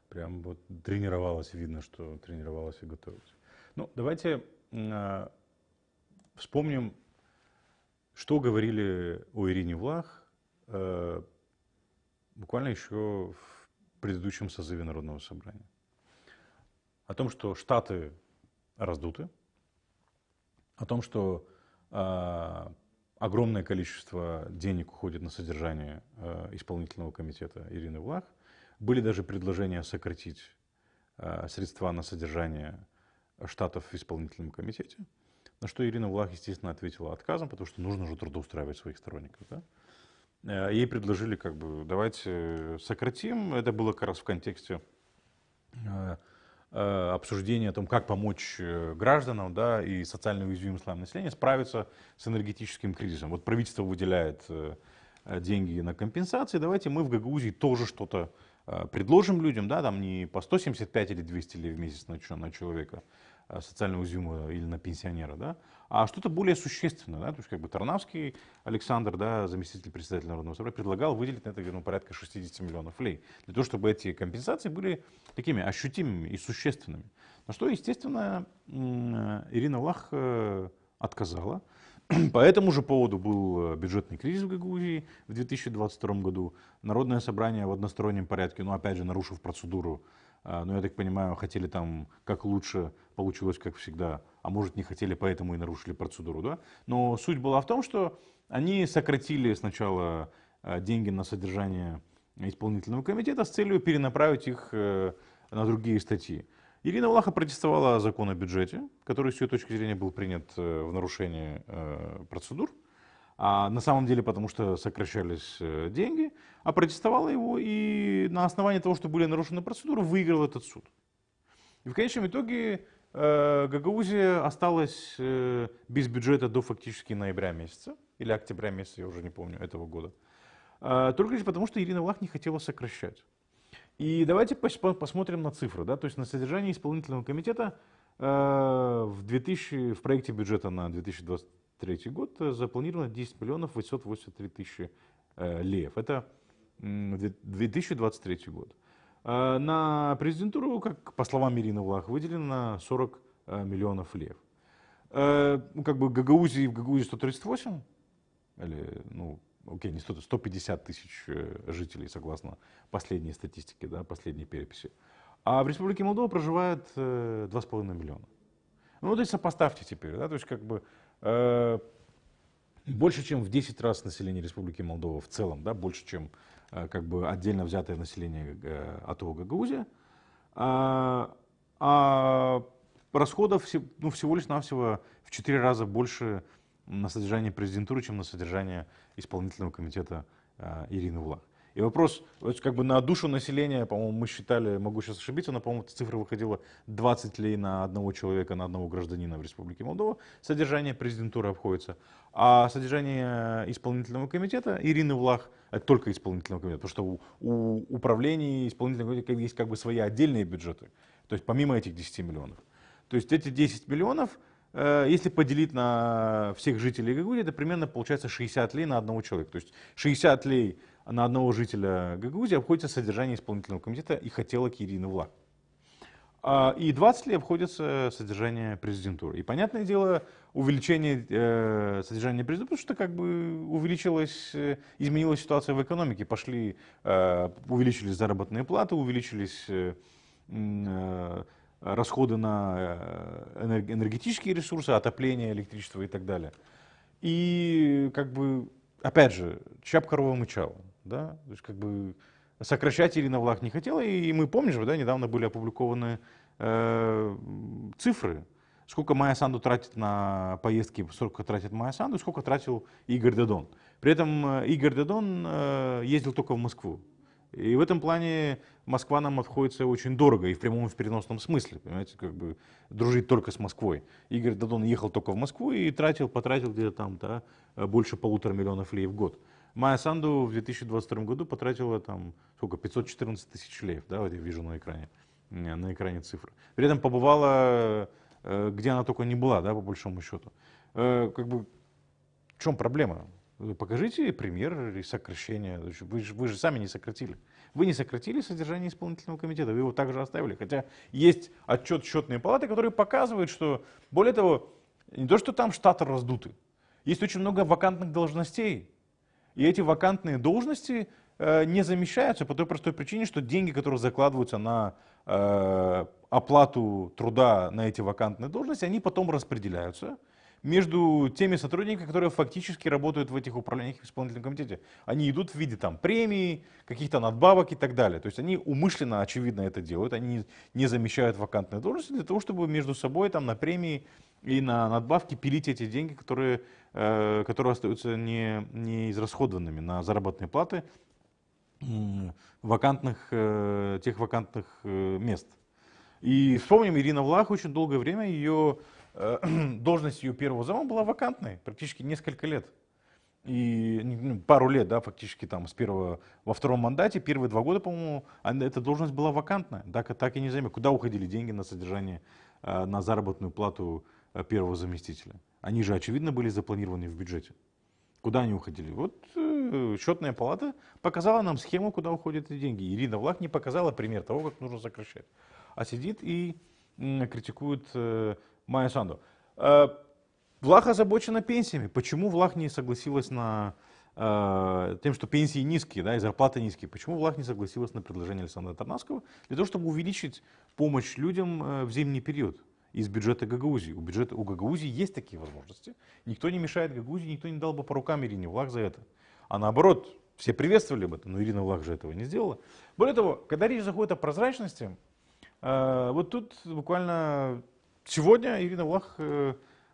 прям вот тренировалась, видно, что тренировалась и готовилась. Ну, давайте вспомним, что говорили о Ирине Влах буквально еще в предыдущем созыве Народного собрания. О том, что штаты раздуты, о том, что огромное количество денег уходит на содержание исполнительного комитета Ирины Влах. Были даже предложения сократить средства на содержание штатов в исполнительном комитете, на что Ирина Влах, естественно, ответила отказом, потому что нужно же трудоустраивать своих сторонников. Да? Ей предложили, как бы, давайте сократим. Это было как раз в контексте обсуждение о том, как помочь гражданам, да, и социально уязвимым слоям населения справиться с энергетическим кризисом. Вот правительство выделяет деньги на компенсации, давайте мы в Гагаузии тоже что-то предложим людям, да, там не по 175 или 200 лей в месяц на человека социально уязвимого или на пенсионера, да, а что-то более существенное, да, то есть как бы Тарнавский Александр, да, заместитель председателя Народного собрания, предлагал выделить на это, ну, порядка 60 миллионов лей, для того, чтобы эти компенсации были такими ощутимыми и существенными. На что, естественно, Ирина Влах отказала. По этому же поводу был бюджетный кризис в Гагаузии в 2022 году. Народное собрание в одностороннем порядке, ну, опять же, нарушив процедуру, но я так понимаю, хотели там как лучше, получилось как всегда, а может не хотели, поэтому и нарушили процедуру, да? Но суть была в том, что они сократили сначала деньги на содержание исполнительного комитета с целью перенаправить их на другие статьи. Ирина Влах протестовала закон о бюджете, который с ее точки зрения был принят в нарушении процедур, а на самом деле потому что сокращались деньги, а протестовала его и на основании того, что были нарушены процедуры, выиграл этот суд. И в конечном итоге Гагаузия осталась без бюджета до фактически ноября месяца, или октября месяца, я уже не помню, этого года. Только лишь потому, что Ирина Влах не хотела сокращать. И давайте посмотрим на цифры. Да? То есть на содержание исполнительного комитета в проекте бюджета на 2023 год запланировано 10 миллионов 883 тысячи леев. Это 2023 год. На президентуру, как по словам Ирины Влах, выделено 40 миллионов леев. Как бы в Гагаузии 138, или, ну, окей, не 100, 150 тысяч жителей, согласно последней статистике, да, последней переписи. А в Республике Молдова проживает 2,5 миллиона. Ну, то есть сопоставьте теперь, да, то есть как бы больше, чем в 10 раз население Республики Молдова в целом, да, больше, чем как бы отдельно взятое население АТО Гагаузия. А расходов, ну, всего лишь навсего в 4 раза больше на содержание президентуры, чем на содержание исполнительного комитета Ирины Влах. И вопрос, как бы на душу населения, по-моему, мы считали, могу сейчас ошибиться, но, по-моему, цифра выходила 20 лей на одного человека, на одного гражданина в Республике Молдова. Содержание президентуры обходится. А содержание исполнительного комитета Ирины Влах, это только исполнительного комитета, потому что у управления исполнительного комитета есть как бы свои отдельные бюджеты, то есть помимо этих 10 миллионов. То есть эти 10 миллионов, если поделить на всех жителей Гагаузии, это примерно получается 60 лей на одного человека. То есть 60 лей на одного жителя Гагаузии обходится содержание исполнительного комитета и хотелок Ирины Влах. И 20 лей обходится содержание президентуры. И, понятное дело, увеличение содержания президентуры, потому что как бы изменилась ситуация в экономике. Увеличились заработные платы, увеличились расходы на энергетические ресурсы, отопление, электричество и так далее. И как бы, опять же, чья корова мычала, да? То есть как бы сокращать Ирина Влах не хотела, и мы помним, да, недавно были опубликованы цифры, сколько Майя Санду тратит на поездки, сколько тратит Майя Санду, и сколько тратил Игорь Додон. При этом Игорь Додон ездил только в Москву. И в этом плане Москва нам обходится очень дорого, и в прямом и в переносном смысле, понимаете, как бы дружить только с Москвой. Игорь Дадон ехал только в Москву и потратил где-то там, да, больше 1,5 миллиона леев в год. Майя Санду в 2022 году потратила там, сколько, 514 тысяч леев, да, вот я вижу на экране цифры. При этом побывала, где она только не была, да, по большому счету. Как бы, в чем проблема? Покажите пример сокращения. Вы же сами не сократили. Вы не сократили содержание исполнительного комитета, вы его также оставили. Хотя есть отчет счетной палаты, который показывает, что, более того, не то, что там штаты раздуты, есть очень много вакантных должностей. И эти вакантные должности не замещаются по той простой причине, что деньги, которые закладываются на оплату труда на эти вакантные должности, они потом распределяются между теми сотрудниками, которые фактически работают в этих управлениях в исполнительном комитете. Они идут в виде там премий, каких-то надбавок и так далее. То есть они умышленно, очевидно, это делают. Они не замещают вакантные должности для того, чтобы между собой там на премии и на надбавки пилить эти деньги, которые остаются не израсходованными на заработные платы тех вакантных мест. И вспомним, Ирина Влах очень долгое время, должность ее первого зама была вакантной, практически несколько лет. И пару лет, да, фактически там во втором мандате, первые 2 года, по-моему, эта должность была вакантная. Так и не займет. Куда уходили деньги на содержание, на заработную плату первого заместителя? Они же, очевидно, были запланированы в бюджете. Куда они уходили? Вот счетная палата показала нам схему, куда уходят эти деньги. Ирина Влах не показала пример того, как нужно сокращать. А сидит и критикует Майю Санду. Влах озабочена пенсиями. Почему Влах не согласилась на тем, что пенсии низкие, да, и зарплаты низкие? Почему Влах не согласилась на предложение Александра Тарнавского для того, чтобы увеличить помощь людям в зимний период из бюджета Гагаузии? У Гагаузии есть такие возможности. Никто не мешает Гагаузии, никто не дал бы по рукам Ирине Влах за это. А наоборот, все приветствовали бы это, но Ирина Влах же этого не сделала. Более того, когда речь заходит о прозрачности, вот тут буквально сегодня Ирина Влах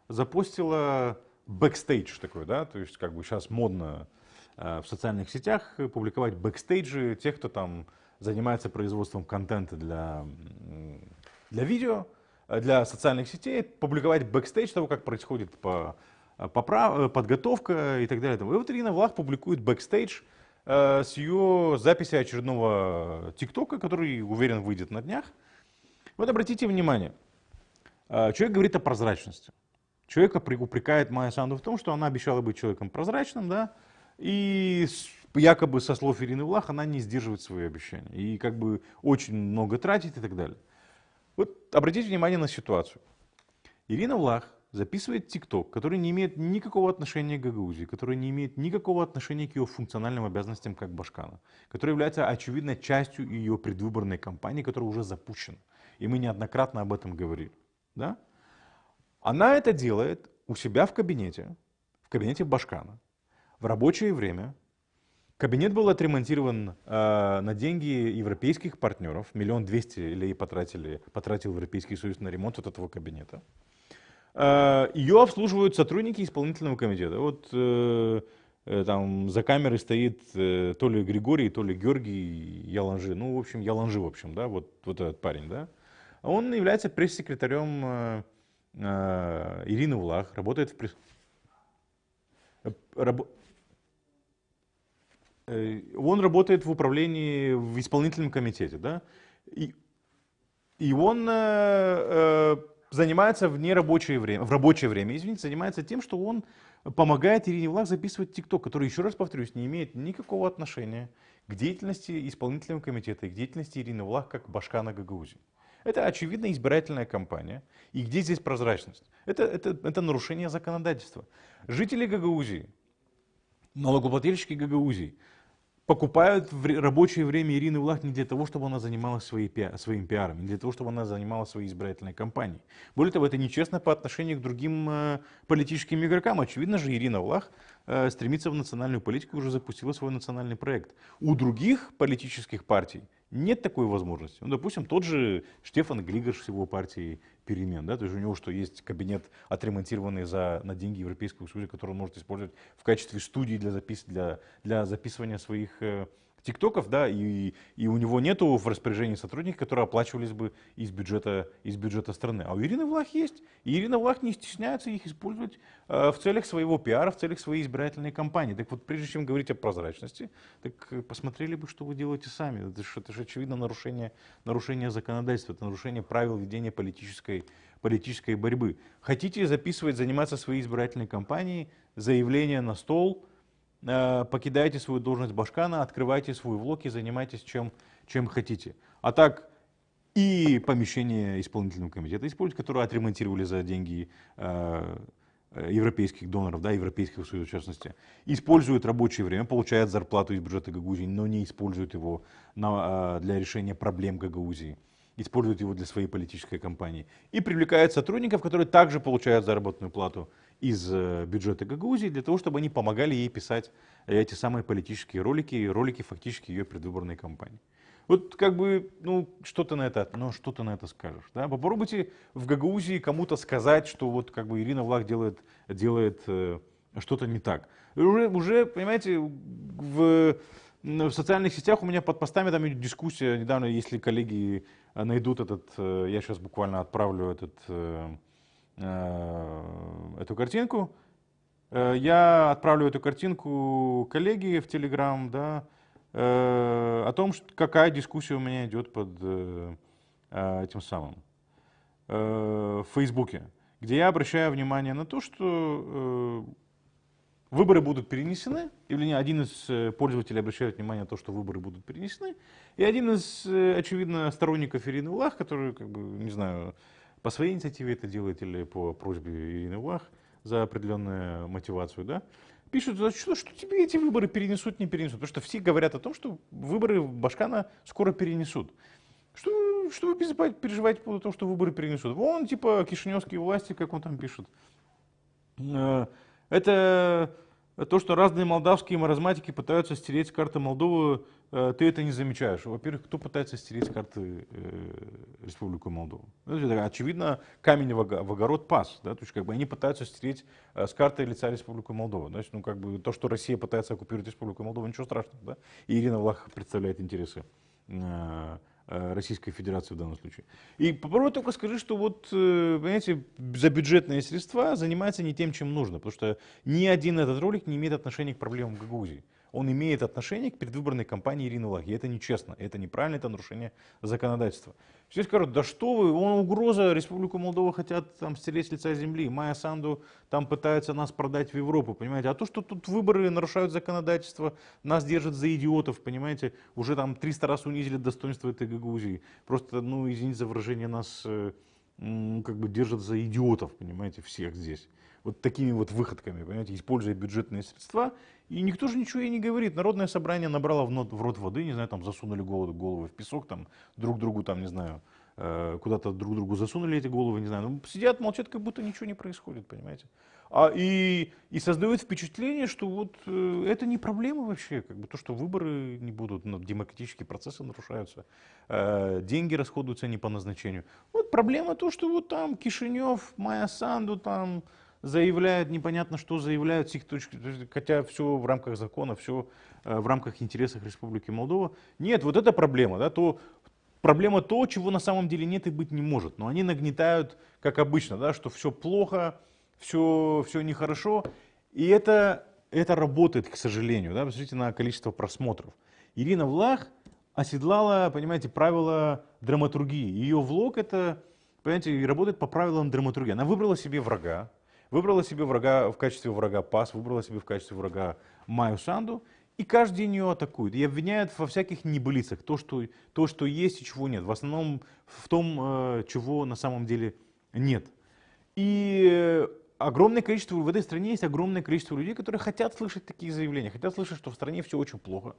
запостила бэкстейдж такой, да, то есть как бы сейчас модно в социальных сетях публиковать бэкстейджи тех, кто там занимается производством контента для видео, для социальных сетей, публиковать бэкстейдж того, как происходит подготовка и так далее. И вот Ирина Влах публикует бэкстейдж с ее записи очередного ТикТока, который, уверен, выйдет на днях. Вот обратите внимание, человек говорит о прозрачности. Человек упрекает Майю Санду в том, что она обещала быть человеком прозрачным, да, и якобы со слов Ирины Влах она не сдерживает свои обещания. И как бы очень много тратит и так далее. Вот обратите внимание на ситуацию. Ирина Влах записывает ТикТок, который не имеет никакого отношения к Гагаузии, который не имеет никакого отношения к ее функциональным обязанностям как Башкана, который является очевидной частью ее предвыборной кампании, которая уже запущена. И мы неоднократно об этом говорили. Да? Она это делает у себя в кабинете Башкана, в рабочее время. Кабинет был отремонтирован на деньги европейских партнеров. 1 200 000 лей потратил Европейский Союз на ремонт вот этого кабинета. Ее обслуживают сотрудники исполнительного комитета. Вот там за камерой стоит то ли Григорий, то ли Георгий Яланжи. Ну, в общем, Яланжи, да, вот этот парень, да. Он является пресс-секретарем Ирины Влах, работает он работает в управлении, в исполнительном комитете, да, и он занимается в рабочее время, занимается тем, что он помогает Ирине Влах записывать ТикТок, который, еще раз повторюсь, не имеет никакого отношения к деятельности исполнительного комитета и к деятельности Ирины Влах как Башкана Гагаузии. Это очевидно избирательная кампания. И где здесь прозрачность? Это нарушение законодательства. Жители Гагаузии, налогоплательщики Гагаузии покупают в рабочее время Ирины Влах не для того, чтобы она занималась своим пиаром, не для того, чтобы она занималась своей избирательной кампанией. Более того, это нечестно по отношению к другим политическим игрокам. Очевидно же, Ирина Влах стремится в национальную политику и уже запустила свой национальный проект. У других политических партий нет такой возможности. Ну, допустим, тот же Штефан Глигарш с его партией «Перемен». Да? То есть у него что, есть кабинет, отремонтированный на деньги Европейского Союза, который он может использовать в качестве студии для записывания ТикТоков, да, и у него нету в распоряжении сотрудников, которые оплачивались бы из бюджета страны. А у Ирины Влах есть. И Ирина Влах не стесняется их использовать в целях своего пиара, в целях своей избирательной кампании. Так вот, прежде чем говорить о прозрачности, так посмотрели бы, что вы делаете сами. Это же очевидно нарушение законодательства, это нарушение правил ведения политической борьбы. Хотите заниматься своей избирательной кампанией, заявление на стол, покидайте свою должность башкана, открывайте свой влог и занимайтесь чем хотите. А так и помещение исполнительного комитета используйте, которое отремонтировали за деньги европейских доноров, да, Европейского Союза в частности, используют рабочее время, получают зарплату из бюджета Гагаузии, но не используют его для решения проблем Гагаузии, используют его для своей политической кампании. И привлекают сотрудников, которые также получают заработную плату из бюджета Гагаузии, для того, чтобы они помогали ей писать эти самые политические ролики фактически ее предвыборной кампании. Вот как бы, что ты на это скажешь? Да? Попробуйте в Гагаузии кому-то сказать, что вот как бы Ирина Влах делает что-то не так. Уже, понимаете, в социальных сетях у меня под постами там идет дискуссия. Недавно, если коллеги найдут я сейчас буквально отправлю эту картинку. Я отправлю эту картинку коллеге в Телеграм, да, о том, какая дискуссия у меня идет под этим самым в Фейсбуке, где я обращаю внимание на то, что выборы будут перенесены, или один из пользователей обращает внимание на то, что выборы будут перенесены, и один из, очевидно, сторонников Ирины Влах, который, как бы, не знаю, по своей инициативе это делает или по просьбе Ирины Влах за определенную мотивацию, да, пишут, что тебе эти выборы перенесут, не перенесут. Потому что все говорят о том, что выборы Башкана скоро перенесут. Что вы переживаете по поводу того, что выборы перенесут? Вон, типа, кишиневские власти, как он там пишет. Это то, что разные молдавские маразматики пытаются стереть с карты Молдовы, ты это не замечаешь. Во-первых, кто пытается стереть с карты Республику Молдову? Очевидно, камень в огород пас. Да? То есть, как бы, они пытаются стереть с карты лица Республику Молдову. Значит, как бы, то, что Россия пытается оккупировать Республику Молдову, ничего страшного. Да? И Ирина Влах представляет интересы Российской Федерации в данном случае. И попробуй только скажи, что вот, понимаете, за бюджетные средства занимается не тем, чем нужно, потому что ни один этот ролик не имеет отношения к проблемам Гагаузии. Он имеет отношение к предвыборной кампании Ирины Влах. И это нечестно, это неправильно, это нарушение законодательства. Все скажут, да что вы, угроза, Республику Молдова хотят там стереть с лица земли, Майя Санду там пытается нас продать в Европу, понимаете. А то, что тут выборы нарушают законодательство, нас держат за идиотов, понимаете, уже там 300 раз унизили достоинство этой Гагаузии. Просто, извините за выражение, нас как бы держат за идиотов, понимаете, всех здесь. Вот такими вот выходками, понимаете, используя бюджетные средства. И никто же ничего и не говорит. Народное собрание набрало в рот воды, не знаю, там засунули головы в песок, там друг другу, там, не знаю, куда-то друг другу засунули эти головы, не знаю. Сидят, молчат, как будто ничего не происходит, понимаете. И создают впечатление, что вот это не проблема вообще, как бы то, что выборы не будут, демократические процессы нарушаются, деньги расходуются не по назначению. Вот проблема то, что вот там Кишинев, Майя Санду там заявляют, непонятно что заявляют с их точки, хотя все в рамках закона, все в рамках интересов Республики Молдова. Нет, вот это проблема, да, проблема то, чего на самом деле нет и быть не может. Но они нагнетают, как обычно, да, что все плохо, все нехорошо. И это работает, к сожалению. Да, посмотрите на количество просмотров. Ирина Влах оседлала, понимаете, правила драматургии. Ее влог это, понимаете, работает по правилам драматургии. Она выбрала себе врага. Выбрала себе врага в качестве врага ПАС, выбрала себе в качестве врага Майю Санду, и каждый день ее атакуют. И обвиняют во всяких небылицах, то, что есть и чего нет. В основном в том, чего на самом деле нет. И огромное количество, в этой стране есть огромное количество людей, которые хотят слышать такие заявления, хотят слышать, что в стране все очень плохо.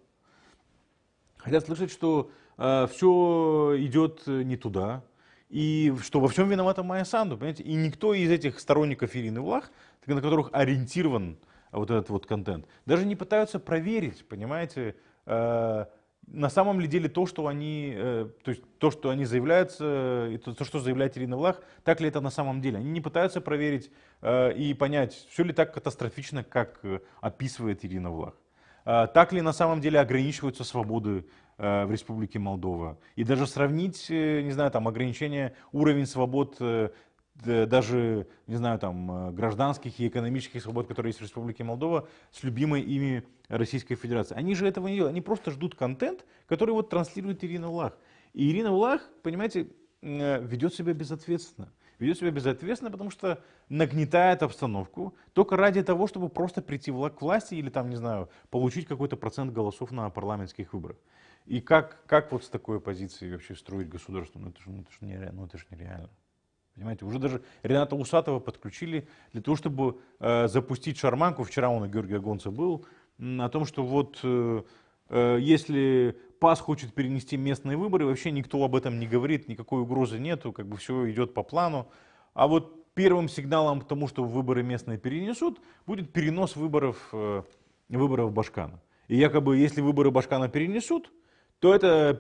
Хотят слышать, что все идет не туда. И что во всем виновата Майя Санду, понимаете? И никто из этих сторонников Ирины Влах, на которых ориентирован вот этот вот контент, даже не пытаются проверить, понимаете, на самом ли деле то, что они заявляют, и то, что заявляет Ирина Влах, так ли это на самом деле. Они не пытаются проверить и понять, все ли так катастрофично, как описывает Ирина Влах. Так ли на самом деле ограничиваются свободы в Республике Молдова? И даже сравнить, не знаю, там ограничение, уровень свобод даже, не знаю, там, гражданских и экономических свобод, которые есть в Республике Молдова, с любимой ими Российской Федерации. Они же этого не делают. Они просто ждут контент, который вот транслирует Ирина Влах. И Ирина Влах, понимаете, ведет себя безответственно. Ведет себя безответственно, потому что нагнетает обстановку только ради того, чтобы просто прийти к власти или там, не знаю, получить какой-то процент голосов на парламентских выборах. И как вот с такой позиции вообще строить государство? Ну это же нереально. Понимаете, уже даже Рената Усатова подключили для того, чтобы запустить шарманку. Вчера он у Георгия Гонца был, о том, что вот если ПАС хочет перенести местные выборы, вообще никто об этом не говорит, никакой угрозы нету, как бы все идет по плану. А вот первым сигналом к тому, что выборы местные перенесут, будет перенос выборов Башкана. И якобы, если выборы Башкана перенесут, то это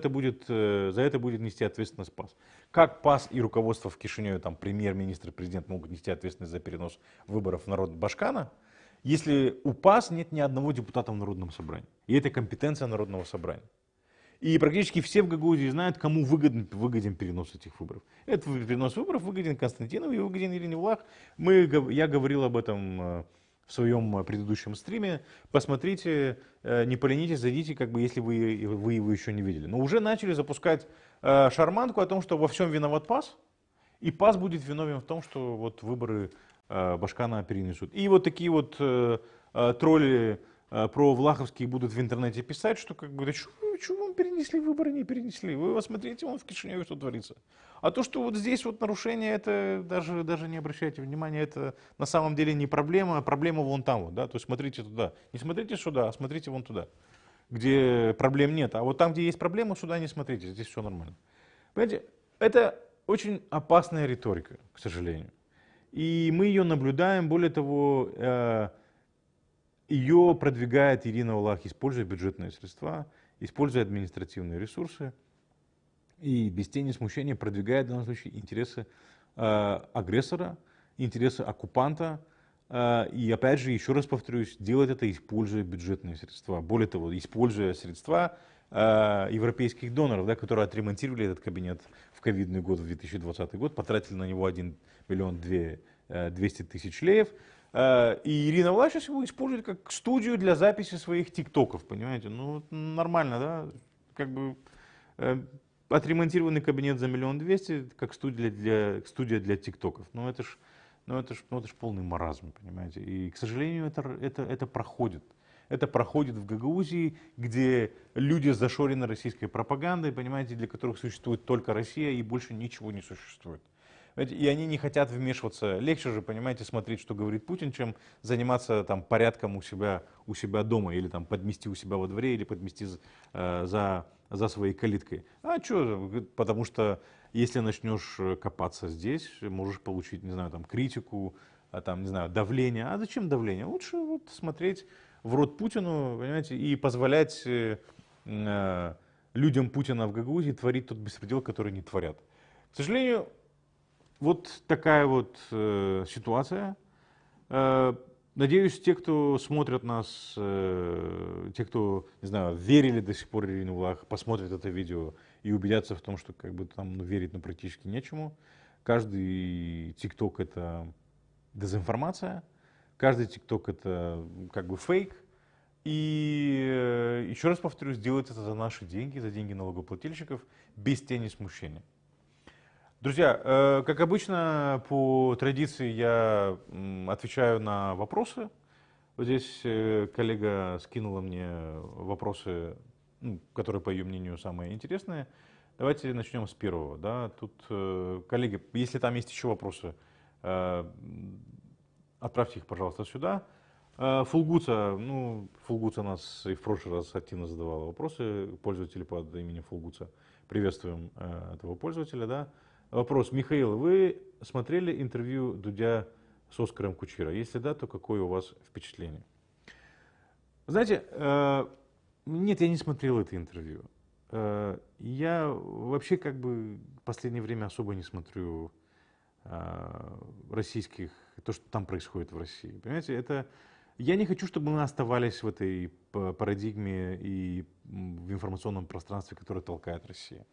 будет, за это будет нести ответственность ПАС. Как ПАС и руководство в Кишиневе, там премьер-министр, президент могут нести ответственность за перенос выборов в народ Башкана, если у ПАС нет ни одного депутата в Народном собрании. И это компетенция Народного собрания. И практически все в Гагаузии знают, кому выгоден перенос этих выборов. Этот перенос выборов выгоден Константинову и выгоден Ирине Влах. Я говорил об этом в своем предыдущем стриме. Посмотрите, не поленитесь, зайдите, как бы, если вы его еще не видели. Но уже начали запускать шарманку о том, что во всем виноват ПАС, и ПАС будет виновен в том, что вот выборы Башкана перенесут. И вот такие вот тролли про влаховские будут в интернете писать, что как бы, да что вам перенесли выборы, не перенесли. Вы посмотрите, вон в Кишиневе что творится. А то, что вот здесь вот нарушение, это даже не обращайте внимания, это на самом деле не проблема, проблема вон там вот, да, то есть смотрите туда. Не смотрите сюда, а смотрите вон туда, где проблем нет. А вот там, где есть проблемы, сюда не смотрите, здесь все нормально. Понимаете, это очень опасная риторика, к сожалению. И мы ее наблюдаем, более того, ее продвигает Ирина Влах, используя бюджетные средства, используя административные ресурсы и без тени смущения продвигает в данном случае интересы агрессора, интересы оккупанта. И опять же, еще раз повторюсь, делать это, используя бюджетные средства. Более того, используя средства европейских доноров, да, которые отремонтировали этот кабинет в ковидный год, в 2020 год, потратили на него 1 миллион 200 тысяч леев. И Ирина Влах сейчас его использует как студию для записи своих тиктоков, понимаете? Ну, нормально, да? Как бы отремонтированный кабинет за 1 200 000, как студия для тиктоков. Ну, это ж полный маразм, понимаете? И, к сожалению, это проходит. Это проходит в Гагаузии, где люди зашорены российской пропагандой, понимаете, для которых существует только Россия и больше ничего не существует. И они не хотят вмешиваться. Легче же, понимаете, смотреть, что говорит Путин, чем заниматься там порядком у себя дома, или там подмести у себя во дворе, или подмести за своей калиткой. А что? Потому что если начнешь копаться здесь, можешь получить, не знаю, там критику, там, не знаю, давление. А зачем давление? Лучше вот смотреть в рот Путину, понимаете, и позволять людям Путина в Гагаузии творить тот беспредел, который они творят. К сожалению, вот такая вот ситуация. Надеюсь, те, кто смотрят нас, те, кто, не знаю, верили до сих пор Ирине Влах, посмотрят это видео и убедятся в том, что как бы там верить практически нечему. Каждый тикток — это дезинформация, каждый тикток — это как бы фейк. И еще раз повторюсь, делать это за наши деньги, за деньги налогоплательщиков, без тени смущения. Друзья, как обычно, по традиции я отвечаю на вопросы. Вот здесь коллега скинула мне вопросы, которые, по ее мнению, самые интересные. Давайте начнем с первого. Да? Тут, коллеги, если там есть еще вопросы, отправьте их, пожалуйста, сюда. Фулгуца нас и в прошлый раз активно задавала вопросы, пользователи под именем Фулгуца. Приветствуем этого пользователя. Да? Вопрос. Михаил, вы смотрели интервью Дудя с Оскаром Кучера? Если да, то какое у вас впечатление? Знаете, нет, я не смотрел это интервью. Я вообще как бы в последнее время особо не смотрю российских, то, что там происходит в России. Понимаете, Я не хочу, чтобы мы оставались в этой парадигме и в информационном пространстве, которое толкает Россия.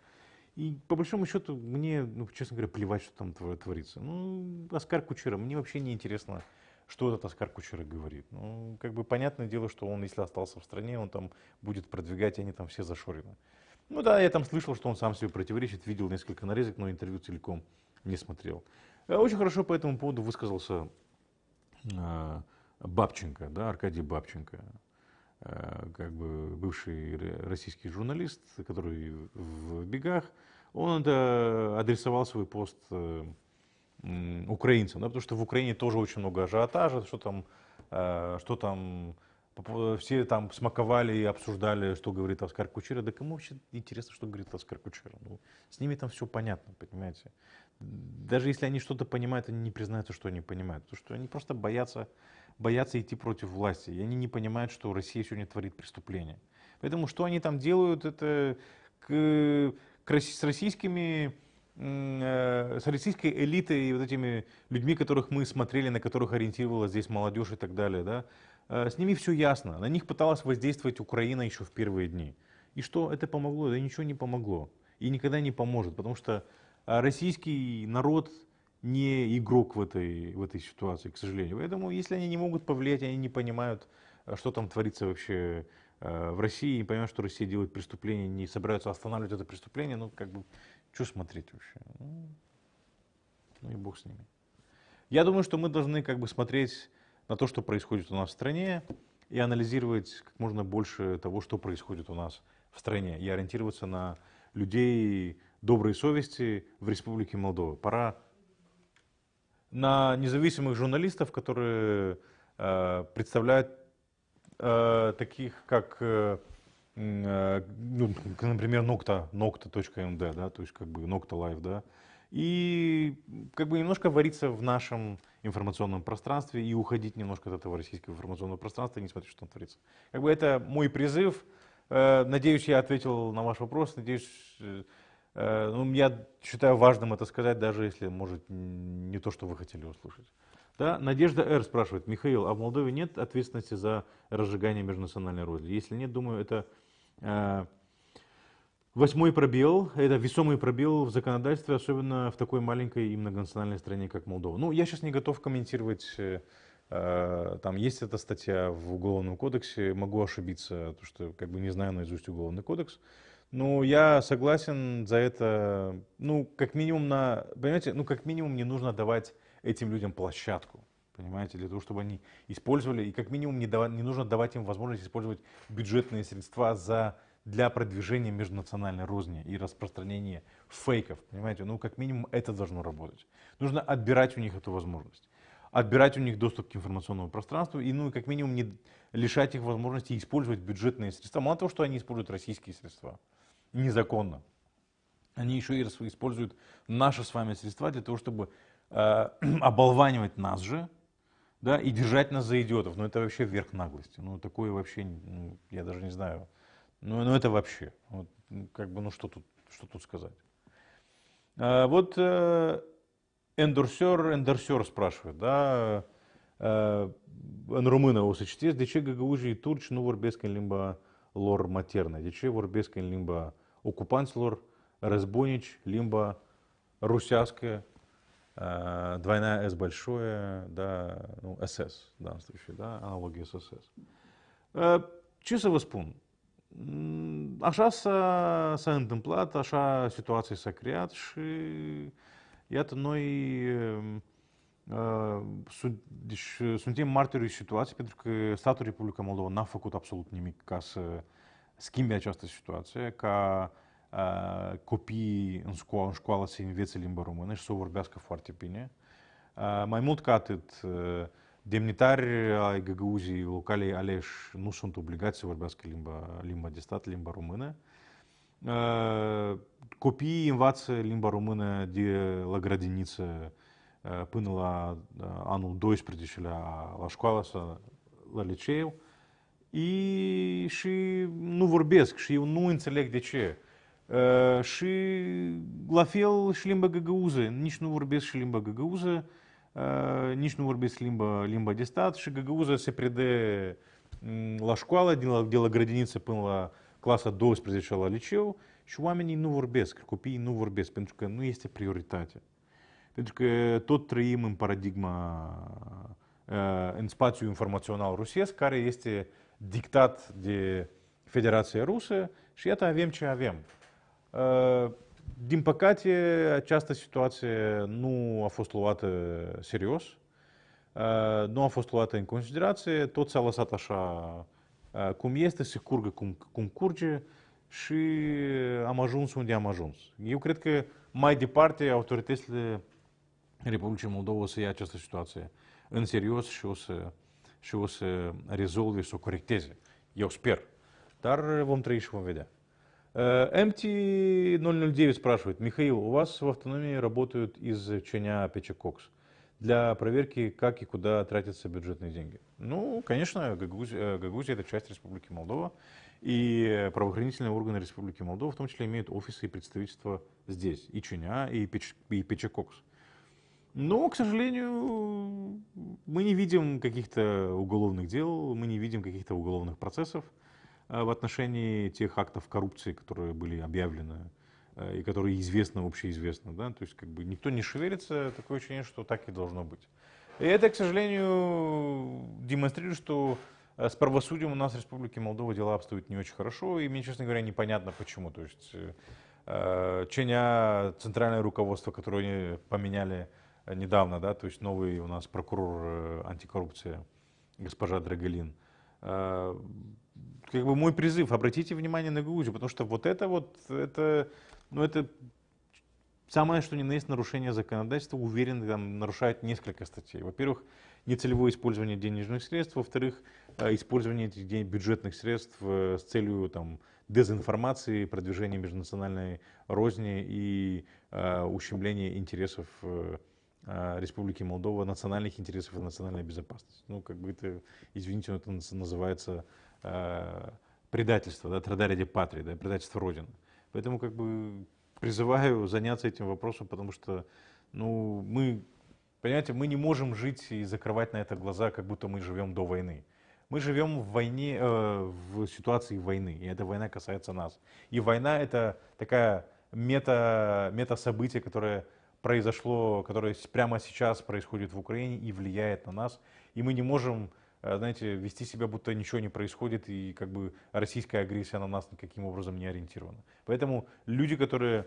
И по большому счету мне, ну, честно говоря, плевать, что там творится. Ну, Оскар Кучера, мне вообще не интересно, что этот Оскар Кучера говорит. Ну, как бы понятное дело, что он, если остался в стране, он там будет продвигать, и они там все зашорены. Ну да, я там слышал, что он сам себе противоречит, видел несколько нарезок, но интервью целиком не смотрел. Очень хорошо по этому поводу высказался Бабченко, да, Аркадий Бабченко, как бы бывший российский журналист, который в бегах. Он адресовал свой пост украинцам, да, потому что в Украине тоже очень много ажиотажа, что там все там смаковали и обсуждали, что говорит Оскар Кучера. Да кому вообще интересно, что говорит Оскар Кучера? Ну, с ними там все понятно, понимаете. Даже если они что-то понимают, они не признаются, что они понимают. Потому что они просто боятся идти против власти. И они не понимают, что Россия сегодня творит преступления. Поэтому что они там делают, это с российской элитой и вот этими людьми, которых мы смотрели, на которых ориентировалась здесь молодежь и так далее, да, с ними все ясно. На них пыталась воздействовать Украина еще в первые дни. И что это помогло? Да ничего не помогло. И никогда не поможет, потому что российский народ не игрок в этой ситуации, к сожалению. Поэтому, если они не могут повлиять, они не понимают, что там творится вообще в России, не понимают, что Россия делает преступление, не собираются останавливать это преступление, ну, как бы, что смотреть вообще? Ну и бог с ними. Я думаю, что мы должны как бы смотреть на то, что происходит у нас в стране, и анализировать как можно больше того, что происходит у нас в стране, и ориентироваться на людей доброй совести в Республике Молдова. Пора на независимых журналистов, которые представляют таких, как, ну, например, Nokta.md, да, то есть как бы Nokta Live, да, и как бы немножко вариться в нашем информационном пространстве и уходить немножко от этого российского информационного пространства и не смотреть, что там творится. Как бы это мой призыв. Надеюсь, я ответил на ваш вопрос. Надеюсь, ну, я считаю важным это сказать, даже если, может, не то, что вы хотели услышать. Да? Надежда Р. спрашивает: Михаил, а в Молдове нет ответственности за разжигание межнациональной розни? Если нет, думаю, это 8-й пробел, это весомый пробел в законодательстве, особенно в такой маленькой и многонациональной стране, как Молдова. Ну, я сейчас не готов комментировать, там есть эта статья в Уголовном кодексе, могу ошибиться, потому что как бы не знаю наизусть Уголовный кодекс. Но я согласен за это, ну, как минимум, понимаете, ну, как минимум не нужно давать этим людям площадку, понимаете, для того, чтобы они использовали, и как минимум не нужно давать им возможность использовать бюджетные средства для продвижения межнациональной розни и распространения фейков, понимаете, ну, как минимум это должно работать. Нужно отбирать у них эту возможность, отбирать у них доступ к информационному пространству и, ну, как минимум не лишать их возможности использовать бюджетные средства. Мало того, что они используют российские средства незаконно, они еще и используют наши с вами средства для того, чтобы оболванивать нас же, да, и держать нас за идиотов. Ну, это вообще верх наглости. Ну, такое вообще, ну, я даже не знаю. Ну это вообще. Вот, как бы, ну что тут сказать. Вот Эндорсер спрашивает, да, în română o să citesc: de ce găgăuzii turci nu vorbesc în limba lor maternă? De ce vorbesc în limba ocupanților, războinici, limba rusească, двойная S большое, да, ну, SS в данном случае, да, аналогия с SS. Ce să vă spun? Așa s-a întâmplat, așa situația s-a creat și iată noi suntem martorii situației, pentru că statul Republica Moldova n-a făcut absolut nimic ca să schimbe această situație, ca copiii în școală să învețe limba română și să o vorbească foarte bine. Mai mult ca atât, demnitari ai Găgăuzii locale aleși nu sunt obligați să vorbească limba de stat, limba română. Copiii învață limba română de la grădiniță până la anul 12 la școală sau la liceu și nu vorbesc și eu nu înțeleg de ce. Și la fel și limba găgăuză, nici nu vorbesc și limba găgăuză. nici nu vorbesc limba de stat și Găgăuză se predă la școală, de la grădiniță până la clasa 12 la liceu și oamenii nu vorbesc, copiii nu vorbesc, pentru că nu este prioritate. Pentru că tot trăim în paradigma, în spațiul informațional rusesc, care este dictat de Federația Rusă și iată avem ce avem. Din păcate, această situație nu a fost luată serios, nu a fost luată în considerație, tot s-a lăsat așa cum este, se curgă cum curge și am ajuns unde am ajuns. Eu cred că mai departe autoritățile Republicii Moldova o să ia această situație în serios și o să rezolve, să o corecteze. Eu sper. Dar vom trăi și vom vedea. MT-009 спрашивает: Михаил, у вас в автономии работают из ЧНЯ ПЧ КОКС для проверки, как и куда тратятся бюджетные деньги? Ну, конечно, Гагаузия — это часть Республики Молдова, и правоохранительные органы Республики Молдова в том числе имеют офисы и представительства здесь, и ЧНЯ, и ПЧ КОКС. Но, к сожалению, мы не видим каких-то уголовных дел, мы не видим каких-то уголовных процессов в отношении тех актов коррупции, которые были объявлены и которые известны, общеизвестны. Да? То есть как бы никто не шевелится, такое ощущение, что так и должно быть. И это, к сожалению, демонстрирует, что с правосудием у нас в Республике Молдова дела обстоят не очень хорошо, и мне, честно говоря, непонятно почему. То есть ЧНЯ, центральное руководство, которое они поменяли недавно, да, то есть новый у нас прокурор антикоррупции госпожа Драгалин. Как бы мой призыв: обратите внимание на Гагаузию, потому что это самое что ни на есть нарушение законодательства, уверен, там нарушают несколько статей. Во-первых, нецелевое использование денежных средств, во-вторых, использование этих бюджетных средств с целью там дезинформации, продвижения межнациональной розни и ущемления интересов Республики Молдова, национальных интересов и национальной безопасности. Ну, как бы это, извините, но это называется предательство, да, традаре де патрии, да, предательство Родины. Поэтому как бы призываю заняться этим вопросом, потому что, ну, понимаете, мы не можем жить и закрывать на это глаза, как будто мы живем до войны. Мы живем в войне, в ситуации войны, и эта война касается нас. И война — это такая мета-событие, которое произошло, которое прямо сейчас происходит в Украине и влияет на нас. И мы не можем, знаете, вести себя, будто ничего не происходит, и как бы российская агрессия на нас никаким образом не ориентирована. Поэтому люди, которые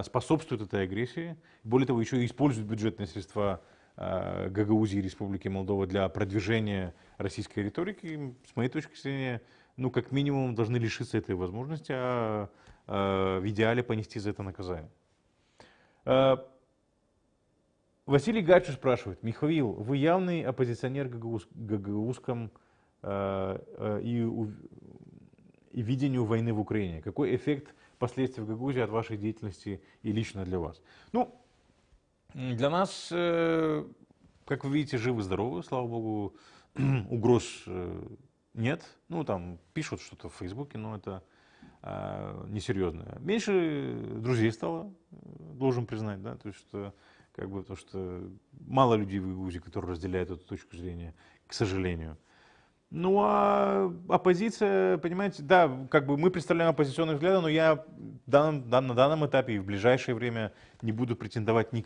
способствуют этой агрессии, более того, еще и используют бюджетные средства Гагаузии и Республики Молдова для продвижения российской риторики, с моей точки зрения, ну, как минимум, должны лишиться этой возможности, а в идеале понести за это наказание. Василий Гачу спрашивает: Михаил, вы явный оппозиционер гагаузском и видению войны в Украине. Какой эффект последствий в Гагаузии от вашей деятельности и лично для вас? Ну, для нас, как вы видите, живы-здоровы, слава богу, угроз нет. Ну, там пишут что-то в Фейсбуке, но это несерьезное. Меньше друзей стало, должен признать, да, то есть как бы то, что мало людей в Гагаузии, которые разделяют эту точку зрения, к сожалению. Ну а оппозиция, понимаете, да, как бы мы представляем оппозиционные взгляды, но я на данном этапе и в ближайшее время не буду претендовать ни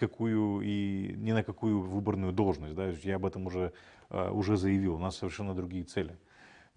на какую выборную должность, да, я об этом уже заявил, у нас совершенно другие цели.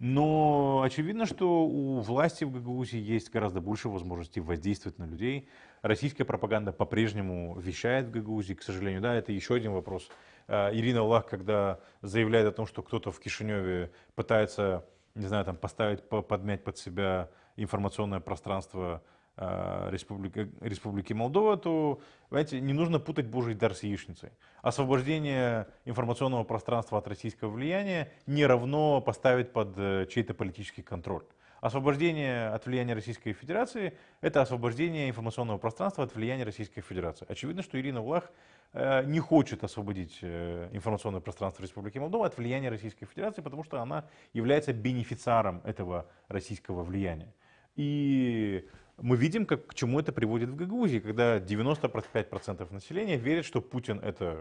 Но очевидно, что у власти в Гагаузии есть гораздо больше возможностей воздействовать на людей. Российская пропаганда по-прежнему вещает в Гагаузии, к сожалению. Да, это еще один вопрос. Ирина Влах, когда заявляет о том, что кто-то в Кишиневе пытается, не знаю, там, подмять под себя информационное пространство Республики Молдова, то, понимаете, не нужно путать Божий дар с яичницей. Освобождение информационного пространства от российского влияния не равно поставить под чей-то политический контроль. Освобождение от влияния Российской Федерации — это освобождение информационного пространства от влияния Российской Федерации. Очевидно, что Ирина Влах не хочет освободить информационное пространство Республики Молдова от влияния Российской Федерации, потому что она является бенефициаром этого российского влияния. И мы видим, к чему это приводит в Гагаузии, когда 95% населения верят, что Путин — это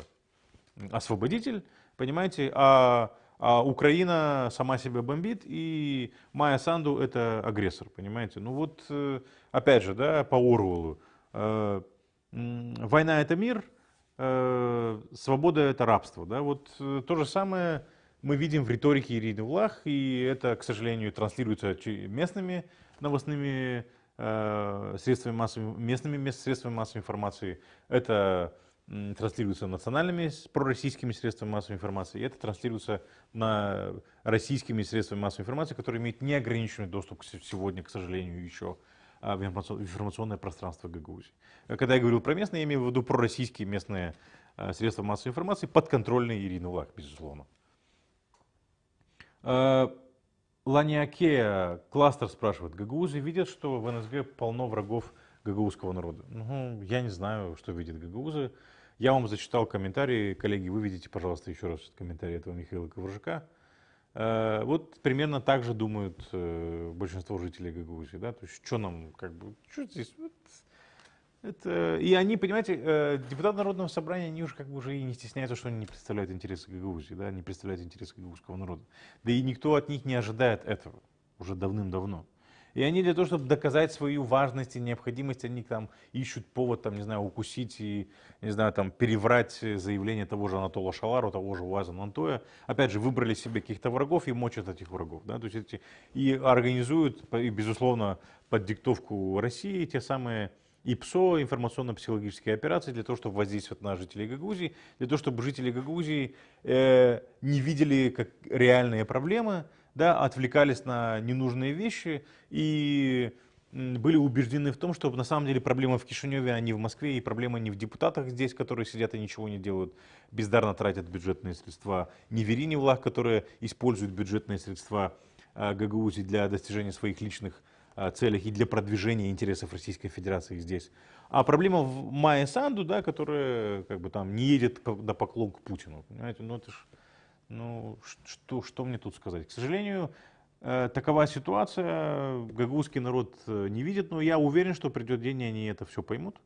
освободитель, понимаете, а Украина сама себя бомбит, и Майя Санду это агрессор, понимаете. Ну вот, опять же, да, по Оруэллу. Война это мир, свобода это рабство. Да? Вот то же самое мы видим в риторике Ирины Влах, и это, к сожалению, транслируется местными новостными средствами местными средствами массовой информации. Это транслируется национальными пророссийскими средствами массовой информации, и это транслируется на российскими средствами массовой информации, которые имеют неограниченный доступ сегодня, к сожалению, еще в информационное пространство Гагаузии. Когда я говорил про местные, я имею в виду пророссийские местные средства массовой информации, подконтрольные Ирине Влах, безусловно. Ланиакея Кластер спрашивает, гагаузы видят, что в НСГ полно врагов гагаузского народа? Ну, я не знаю, что видят гагаузы. Я вам зачитал комментарии, коллеги, выведите, пожалуйста, еще раз комментарий этого Михаила Ковржака. Вот примерно так же думают большинство жителей Гагаузии, да, то есть что нам, как бы, что здесь, вот, это, и они, понимаете, депутаты Народного собрания, они уже как бы уже и не стесняются, что они не представляют интересы Гагаузии, да, не представляют интересы гагаузского народа, да и никто от них не ожидает этого уже давным-давно. И они для того, чтобы доказать свою важность и необходимость, они там ищут повод, там, не знаю, укусить и, не знаю, там, переврать заявление того же Анатола Шалару, того же Уаза Нантоя. Опять же, выбрали себе каких-то врагов и мочат этих врагов. Да? То есть и организуют, и, безусловно, под диктовку России те самые ИПСО, информационно-психологические операции, для того, чтобы воздействовать на жителей Гагаузии, для того, чтобы жители Гагаузии не видели как реальные проблемы, да, отвлекались на ненужные вещи и были убеждены в том, что на самом деле проблема в Кишиневе, а не в Москве, и проблема не в депутатах здесь, которые сидят и ничего не делают, бездарно тратят бюджетные средства, не в Ирине Влах, которые используют бюджетные средства Гагаузии для достижения своих личных целей и для продвижения интересов Российской Федерации здесь. А проблема в Майе Санду, да, которая как бы там не едет на поклон к Путину. Понимаете? Ну, это ж, ну что мне тут сказать? К сожалению, такова ситуация. Гагаузский народ не видит, но я уверен, что придет день, и они это все поймут.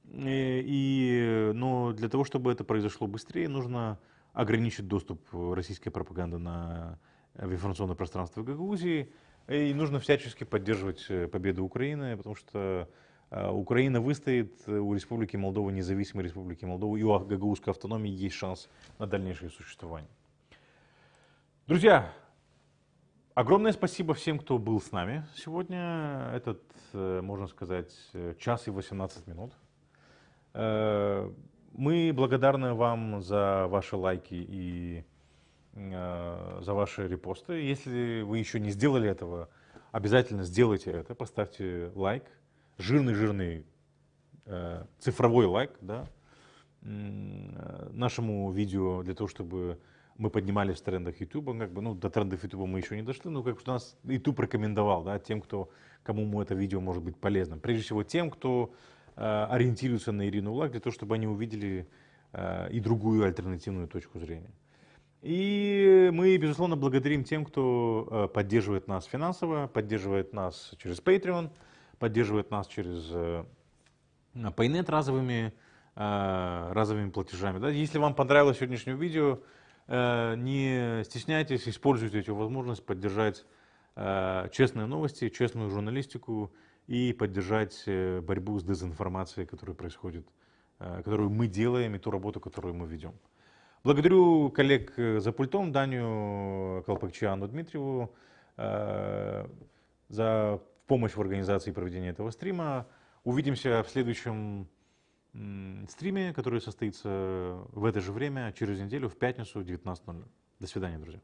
Но для того, чтобы это произошло быстрее, нужно ограничить доступ российской пропаганды в информационное пространство Гагаузии. И нужно всячески поддерживать победу Украины, потому что Украина выстоит, у Республики Молдова, независимой Республики Молдова и у гагаузской автономии есть шанс на дальнейшее существование. Друзья, огромное спасибо всем, кто был с нами сегодня. Этот, можно сказать, час и 18 минут. Мы благодарны вам за ваши лайки и за ваши репосты. Если вы еще не сделали этого, обязательно сделайте это. Поставьте лайк, жирный цифровой лайк, да, нашему видео, для того, чтобы мы поднимались в трендах YouTube. Как бы, ну, до трендов YouTube мы еще не дошли, но как что нас YouTube рекомендовал, да, тем, кому это видео может быть полезным. Прежде всего тем, кто ориентируется на Ирину Влах, для того, чтобы они увидели и другую альтернативную точку зрения. И мы, безусловно, благодарим тем, кто поддерживает нас финансово, поддерживает нас через Patreon, поддерживает нас через Paynet разовыми платежами. Да? Если вам понравилось сегодняшнее видео, не стесняйтесь, используйте эту возможность поддержать честные новости, честную журналистику и поддержать борьбу с дезинформацией, которая происходит, которую мы делаем, и ту работу, которую мы ведем. Благодарю коллег за пультом, Даню Колпакчи, Анну Дмитриеву за помощь в организации и проведении этого стрима. Увидимся в следующем стриме, который состоится в это же время, через неделю, в пятницу, в 19:00. До свидания, друзья.